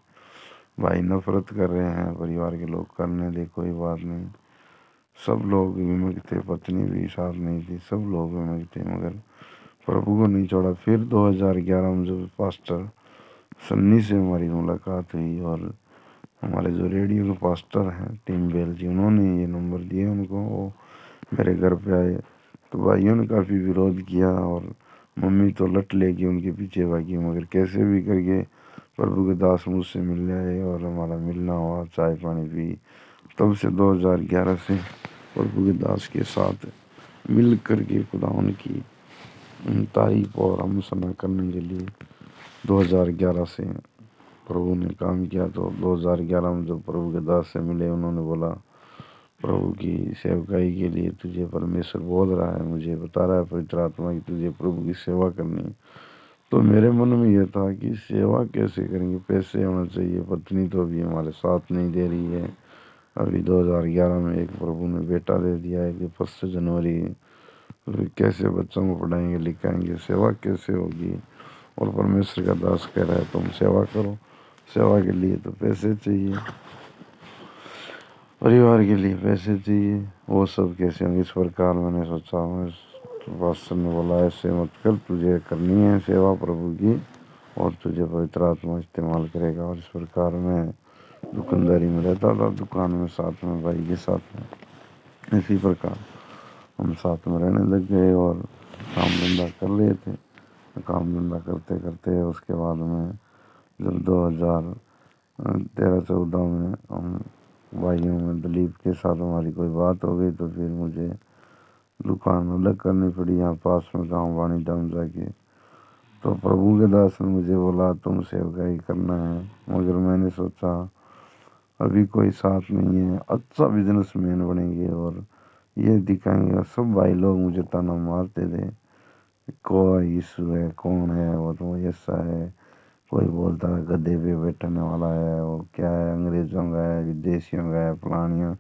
भाई नफरत कर रहे हैं परिवार के लोग, करने दे, कोई बात नहीं। सब लोग विमुख थे, पत्नी भी साथ नहीं थी, सब लोग विमुख थे, मगर प्रभु को नहीं छोड़ा। फिर 2011 में जब पास्टर सन्नी से हमारी मुलाकात हुई, और हमारे जो रेडियो के पास्टर हैं टीम बेल जी, उन्होंने ये नंबर दिए उनको, वो मेरे घर पे आए। तो भाइयों ने काफ़ी विरोध किया, और मम्मी तो लट लेके उनके पीछे भागी, मगर कैसे भी करके प्रभु के दास मुझसे मिलने आए, और हमारा मिलना हुआ, चाय पानी पी। तब से 2011 से प्रभु के दास के साथ मिल करके खुदा उनकी तारीफ और हम सना करने के लिए 2011 से प्रभु ने काम किया। तो 2011 में जब प्रभु के दास से मिले, उन्होंने बोला प्रभु की सेवकाई के लिए तुझे परमेश्वर बोल रहा है, मुझे बता रहा है पवित्र आत्मा की तुझे प्रभु की सेवा करनी है। तो मेरे मन में यह था कि सेवा कैसे करेंगे, पैसे होना चाहिए, पत्नी तो अभी हमारे साथ नहीं दे रही है। अभी 2011 में एक प्रभु ने बेटा दे दिया है कि 1 जनवरी, तो फिर कैसे बच्चों को पढ़ाएंगे लिखाएंगे, सेवा कैसे होगी। और परमेश्वर का दास कह रहा है तुम सेवा करो, सेवा के लिए तो पैसे चाहिए, परिवार के लिए पैसे चाहिए, वो सब कैसे होंगे। इस प्रकार मैंने सोचा, पास्टर ने बोला ऐसे मत कर, तुझे करनी है सेवा प्रभु की, और तुझे पवित्र आत्मा इस्तेमाल करेगा। और इस प्रकार मैं दुकानदारी में रहता था, दुकान में साथ में भाई के साथ में, इसी प्रकार हम साथ में रहने लग गए और काम धंधा कर रहे थे। काम धंधा करते करते उसके बाद में जब 2013-14 में हम भाइयों में दिलीप के साथ हमारी कोई बात हो गई, तो फिर मुझे दुकान अलग करनी पड़ी यहाँ पास में गाँव वाणी धाम जाके। तो प्रभु के दास ने मुझे बोला तुम सेवकाई करना है, मगर मैंने सोचा अभी कोई साथ नहीं है, अच्छा बिजनेसमैन बनेंगे और ये दिखाएंगे। और सब भाई लोग मुझे ताना मारते थे, कौन यीशु है, कौन है वो, तो ऐसा है। कोई बोलता है गधे पे बैठने वाला है, वो क्या है, अंग्रेजों का है, विदेशियों का है, फलानियों,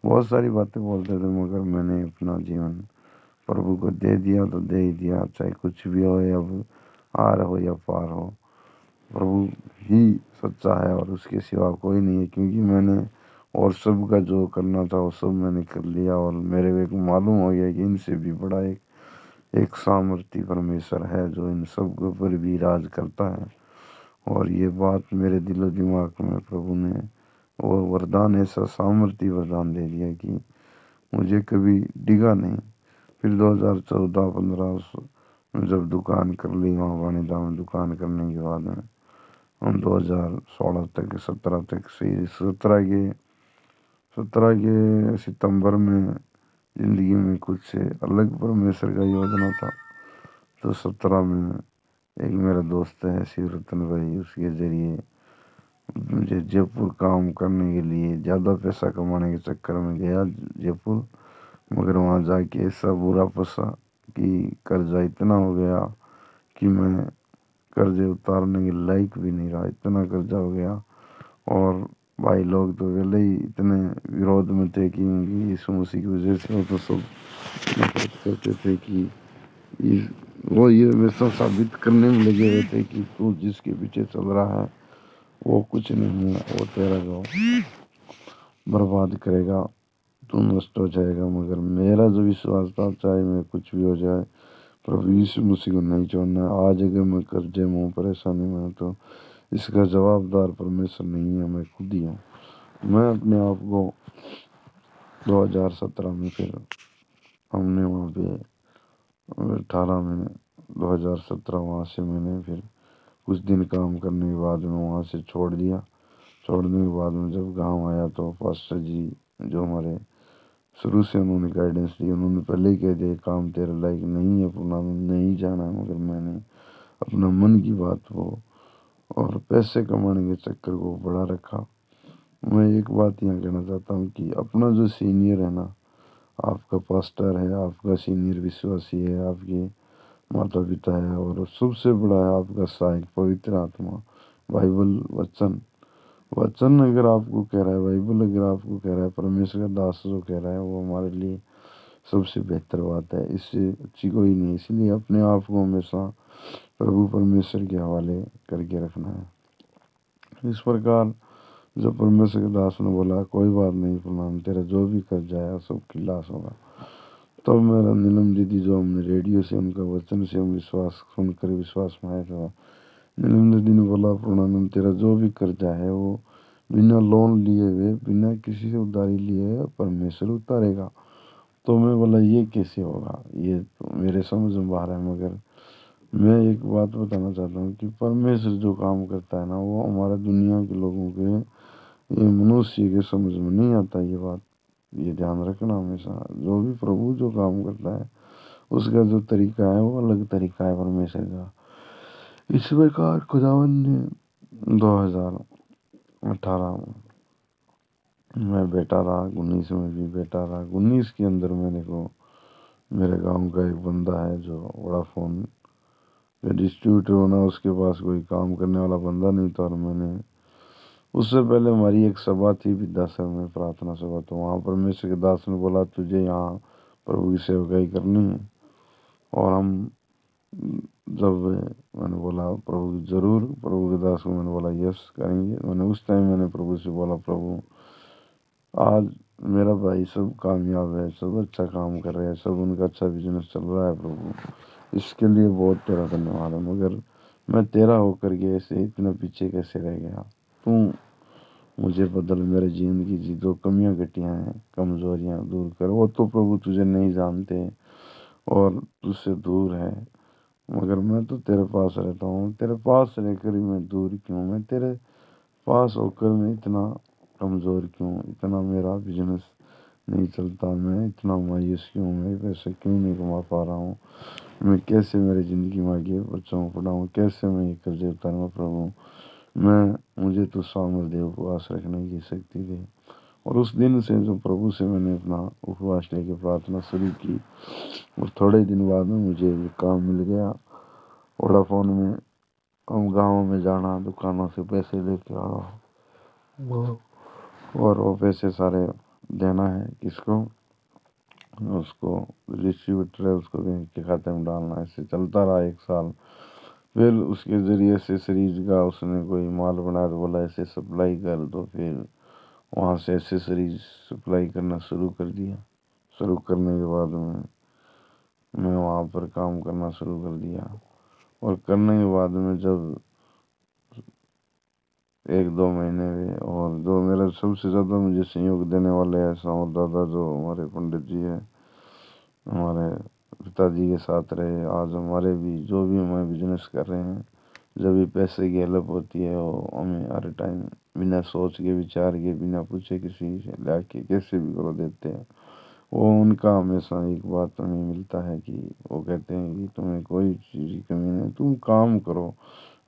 बहुत सारी बातें बोलते थे। मगर मैंने अपना जीवन प्रभु को दे दिया तो दे ही दिया, चाहे कुछ भी हो, या आर हो या पार हो, प्रभु ही सच्चा है और उसके सिवा कोई नहीं है। क्योंकि मैंने और सब का जो करना था वो सब मैंने कर लिया, और मेरे को मालूम हो गया कि इनसे भी बड़ा एक सामर्थी परमेश्वर है जो इन सब के ऊपर भी राज करता है। और ये बात मेरे दिलो दिमाग में प्रभु ने वो वरदान, ऐसा सामर्थी वरदान दे दिया कि मुझे कभी डिगा नहीं। फिर 2014-15 में जब दुकान कर ली, वहाँ वाणिज्य में दुकान करने के बाद में हम 2016 तक 17 तक से 17 के सितंबर में ज़िंदगी में कुछ अलग परमेश्वर का योजना था। तो 17 में एक मेरा दोस्त है शिवरतन भाई, उसके ज़रिए मुझे जयपुर काम करने के लिए, ज़्यादा पैसा कमाने के चक्कर में गया जयपुर। मगर वहाँ जाके ऐसा बुरा फंसा कि कर्जा इतना हो गया कि मैं कर्जे उतारने के लायक भी नहीं रहा, इतना कर्जा हो गया। और भाई लोग तो पहले ही इतने विरोध में थे कि यीशु मसीह की वजह से वो तो सब नफरत करते थे कि वो ये हमेशा साबित करने में लगे हुए थे कि तू जिसके पीछे चल रहा है वो कुछ नहीं है, वो तेरा जो बर्बाद करेगा, तू नष्ट हो जाएगा। मगर मेरा जो विश्वास था, चाहे मैं कुछ भी हो जाए, प्रभु यीशु मसीह को नहीं छोड़ना है। आज अगर मैं कर्जे में हूँ, परेशानी में हूँ, तो इसका जवाबदार परमेश्वर नहीं है, मैं खुद ही हूँ। मैं अपने आप को 2017 में फिर हमने वहाँ पे 18 में 2017 वहाँ से मैंने फिर कुछ दिन काम करने के बाद में वहाँ से छोड़ दिया। छोड़ने के बाद में जब गांव आया तो पास्टर जी जो हमारे शुरू से उन्होंने गाइडेंस दी, उन्होंने पहले ही कह दिया काम तेरे लायक नहीं है, पुना में नहीं जाना है। मगर मैंने अपना मन की बात को और पैसे कमाने के चक्कर को बढ़ा रखा। मैं एक बात यहाँ कहना चाहता हूँ कि अपना जो सीनियर है ना, आपका पास्टर है, आपका सीनियर विश्वासी है, आपके माता पिता है, और सबसे बड़ा है आपका सहायक पवित्र आत्मा, बाइबल वचन। वचन अगर आपको कह रहा है, बाइबल अगर आपको कह रहा है, परमेश्वर का दास जो कह रहा है, वो हमारे लिए सबसे बेहतर बात है। इससे अच्छी कोई नहीं। इसलिए अपने आप को हमेशा प्रभु परमेश्वर के हवाले करके रखना है। इस प्रकार जब परमेश्वर के दास ने बोला कोई बात नहीं प्रणाम, तेरा जो भी कर जाएगा सब खिलास होगा, तो मेरा नीलम दीदी जो हमने रेडियो से उनका वचन से हम विश्वास सुनकर विश्वास में आया था, नीलम दीदी ने बोला पूर्णानंद तेरा जो भी कर्जा है वो बिना लोन लिए हुए, बिना किसी से उधारी लिए परमेश्वर उतारेगा। तो मैं बोला ये कैसे होगा, ये तो मेरे समझ में बाहर है। मगर मैं एक बात बताना चाहता हूँ कि परमेश्वर जो काम करता है ना, वो हमारे दुनिया के लोगों के, ये मनुष्य के समझ में नहीं आता। ये बात ये ध्यान रखना हमेशा। जो भी प्रभु जो काम करता है उसका जो तरीका है वो अलग तरीका है परमेश्वर का। इस प्रकार खुदावन ने 2018 में बेटा रहा, 19 में भी बेटा रहा। 19 के अंदर मैंने को मेरे गांव का एक बंदा है जो वोडाफोन का डिस्ट्रीब्यूटर होना, उसके पास कोई काम करने वाला बंदा नहीं था। और मैंने उससे पहले हमारी एक सभा थी विद्यासर में, प्रार्थना सभा। तो वहाँ परमेश्वर के दास ने बोला तुझे यहाँ प्रभु की सेवकाई करनी है। और हम जब मैंने बोला प्रभु जरूर, प्रभु के दास को मैंने बोला यस करेंगे। मैंने उस टाइम मैंने प्रभु से बोला प्रभु आज मेरा भाई सब कामयाब है, सब अच्छा काम कर रहे हैं, सब उनका अच्छा बिजनेस चल रहा है, प्रभु इसके लिए बहुत तेरा धन्यवाद है। मगर मैं तेरा होकर के ऐसे इतना पीछे कैसे रह गया। तू मुझे बदल, मेरे जीवन की जो कमियां घटियां हैं, कमजोरियां दूर कर। वो तो प्रभु तुझे नहीं जानते और तुझसे दूर है, मगर मैं तो तेरे पास रहता हूँ। तेरे पास रहकर ही मैं दूर क्यों, मैं तेरे पास होकर मैं इतना कमज़ोर क्यों, इतना मेरा बिजनेस नहीं चलता, मैं इतना मायूस क्यों, मैं पैसे क्यों नहीं कमा पा रहा हूँ, मैं कैसे मेरी ज़िंदगी में आगे बच्चों को पढ़ाऊँ, कैसे मैं ये कर्जे उतारूँ। प्रभु मुझे तो सामर्थ दे, उपवास रखने की शक्ति दे। और उस दिन से जो प्रभु से मैंने अपना उपवास लेके प्रार्थना शुरू की, और थोड़े दिन बाद में मुझे ये काम मिल गया वोडाफोन में। हम गाँव में जाना, दुकानों से पैसे लेके आना, और वो पैसे सारे देना है किसको, उसको डिस्ट्रीब्यूटर है, उसको बैंक के खाते में डालना। ऐसे चलता रहा 1 साल। फिर उसके ज़रिए से सीरीज का उसने कोई माल बनाया तो बोला ऐसे सप्लाई कर दो। फिर वहाँ से एसेसरीज सप्लाई करना शुरू कर दिया। शुरू करने के बाद में मैं वहाँ पर काम करना शुरू कर दिया। और करने के बाद में जब 1-2 महीने हुए, और जो मेरा सबसे ज़्यादा मुझे सहयोग देने वाले हैं सावर दादा, जो हमारे पंडित जी हैं, हमारे पिताजी के साथ रहे। आज हमारे भी जो भी हमें बिजनेस कर रहे हैं, जब भी पैसे की हेल्प होती है वो हमें हर टाइम बिना सोच के, विचार के, बिना पूछे किसी से ला के कैसे भी करो देते हैं। वो उनका हमेशा एक बात हमें मिलता है कि वो कहते हैं कि तुम्हें कोई चीज़ की कमी नहीं, तुम काम करो,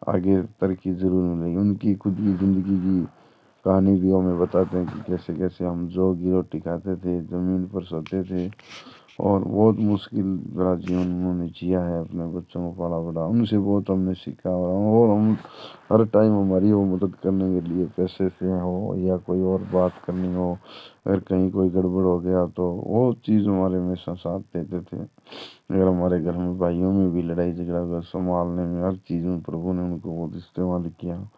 आगे तरक्की ज़रूर मिलेगी। उनकी खुद की ज़िंदगी की कहानी भी हमें बताते हैं कि कैसे कैसे हम जोग की रोटी खाते थे, ज़मीन पर सोते थे, और बहुत मुश्किल भरा जीवन उन्होंने जिया है, अपने बच्चों को पाला बड़ा। उनसे बहुत हमने सीखा। और हम हर टाइम हमारी वो मदद करने के लिए, पैसे से हो या कोई और बात करनी हो, अगर कहीं कोई गड़बड़ हो गया तो वो चीज़ हमारे हमेशा साथ देते थे। अगर हमारे घर में भाइयों में भी लड़ाई झगड़ा हुआ, संभालने में, हर चीज़ में प्रभु ने उनको बहुत इस्तेमाल किया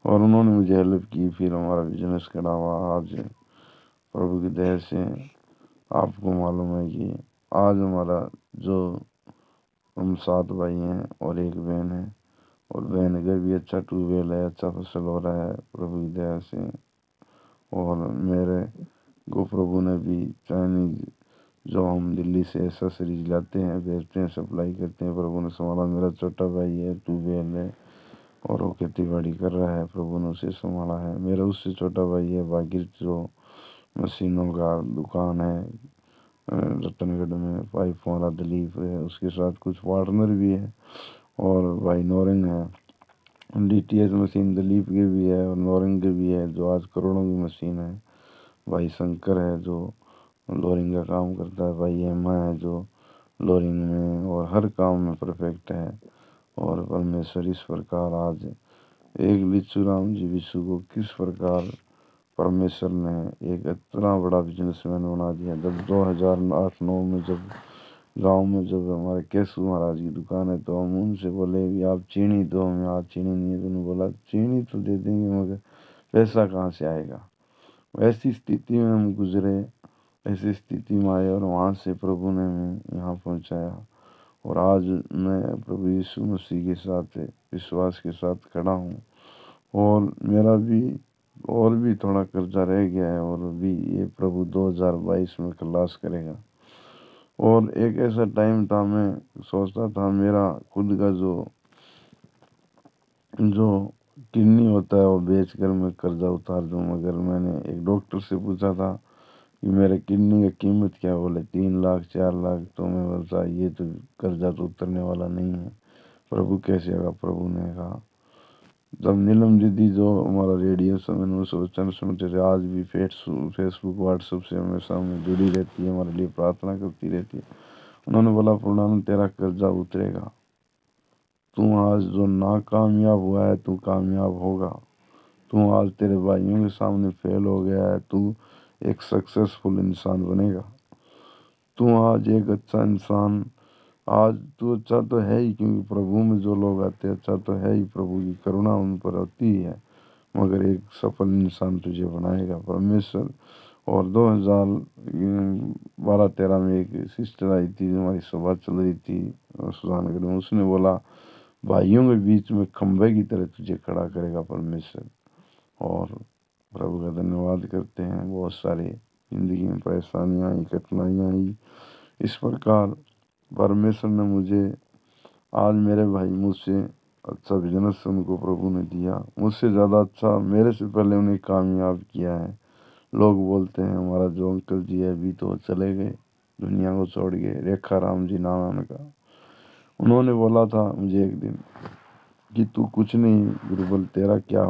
और उन्होंने मुझे हेल्प की। फिर हमारा बिजनेस खड़ा हुआ। आज प्रभु की दया से आपको मालूम है कि आज हमारा जो हम 7 भाई हैं और एक बहन है, और बहन का भी अच्छा ट्यूबवेल है, अच्छा फसल हो रहा है प्रभु की दया से। और मेरे को प्रभु ने भी चाइनीज जो हम दिल्ली से एसेसरीज लाते हैं, बेचते हैं, सप्लाई करते हैं, प्रभु ने संभाला। मेरा छोटा भाई है, ट्यूबवेल है और वो खेती बाड़ी कर रहा है, प्रभु ने उसे संभाला है। मेरा उससे छोटा भाई है भागीरथ, जो मशीनों का दुकान है रतनगढ़ में, पाइप वाला दिलीप है, उसके साथ कुछ पार्टनर भी है। और भाई नौरंग है, डीटीएच मशीन दिलीप की भी है और नौरंग की भी है, जो आज करोड़ों की मशीन है। भाई शंकर है जो लोरिंग का काम करता है। भाई हेमा है जो लोरिंग में और हर काम में परफेक्ट है। और परमेश्वर इस प्रकार आज एक बिच्छू राम जी बिच्छू को किस प्रकार परमेश्वर ने एक इतना बड़ा बिजनेसमैन बना दिया। जब 2008-9 में जब गांव में जब हमारे केशव महाराज की दुकान है, तो हम उनसे बोले भी आप चीनी दो हमें, आज चीनी नहीं है। तो उन्होंने बोला चीनी तो दे देंगे मगर पैसा कहाँ से आएगा। ऐसी स्थिति में हम गुजरे, ऐसी स्थिति में आए और वहाँ से प्रभु ने हमें यहाँ पहुँचाया। और आज मैं प्रभु यीशु मसीह के साथ विश्वास के साथ खड़ा हूँ। और मेरा भी और भी थोड़ा कर्जा रह गया है, और भी ये प्रभु 2022 में खलास करेगा। और एक ऐसा टाइम था, मैं सोचता था मेरा खुद का जो किडनी होता है वो बेच कर मैं कर्जा उतार दूँ। मगर मैंने एक डॉक्टर से पूछा था कि मेरे किडनी की कीमत क्या, बोले 3 लाख 4 लाख। तो मैं बोलता ये तो कर्जा तो उतरने वाला नहीं है। प्रभु कैसे होगा। प्रभु ने कहा, जब नीलम दीदी जो हमारा रेडियो से मैंने उस वचन सुनते थे, आज भी फेसबुक व्हाट्सएप से हमेशा में जुड़ी रहती है, हमारे लिए प्रार्थना करती रहती है। उन्होंने बोला पूर्णानंद तेरा कर्जा उतरेगा, तू आज जो नाकामयाब हुआ है तू कामयाब होगा। तू आज तेरे भाइयों के सामने फेल हो गया है, तू एक सक्सेसफुल इंसान बनेगा। तू आज एक अच्छा इंसान, आज तू अच्छा तो है ही, क्योंकि प्रभु में जो लोग आते हैं अच्छा तो है ही, प्रभु की करुणा उन पर होती है, मगर एक सफल इंसान तुझे बनाएगा परमेश्वर। और 2012-13 में एक सिस्टर आई थी, हमारी सभा चल रही थी सुजानगढ़ में। उसने बोला भाइयों के बीच में खंभे की तरह तुझे खड़ा करेगा परमेश्वर। और प्रभु का धन्यवाद करते हैं। बहुत सारे ज़िंदगी में परेशानियाँ आई, कठिनाइयाँ आई। इस प्रकार परमेश्वर ने मुझे, आज मेरे भाई मुझसे अच्छा बिजनेस उनको प्रभु ने दिया, मुझसे ज़्यादा अच्छा मेरे से पहले उन्हें कामयाब किया है। लोग बोलते हैं हमारा जो अंकल जी है अभी तो चले गए, दुनिया को छोड़ गए, रेखा राम जी नाम है उनका। उन्होंने बोला था मुझे एक दिन कि तू कुछ नहीं गुरुबल, तेरा क्या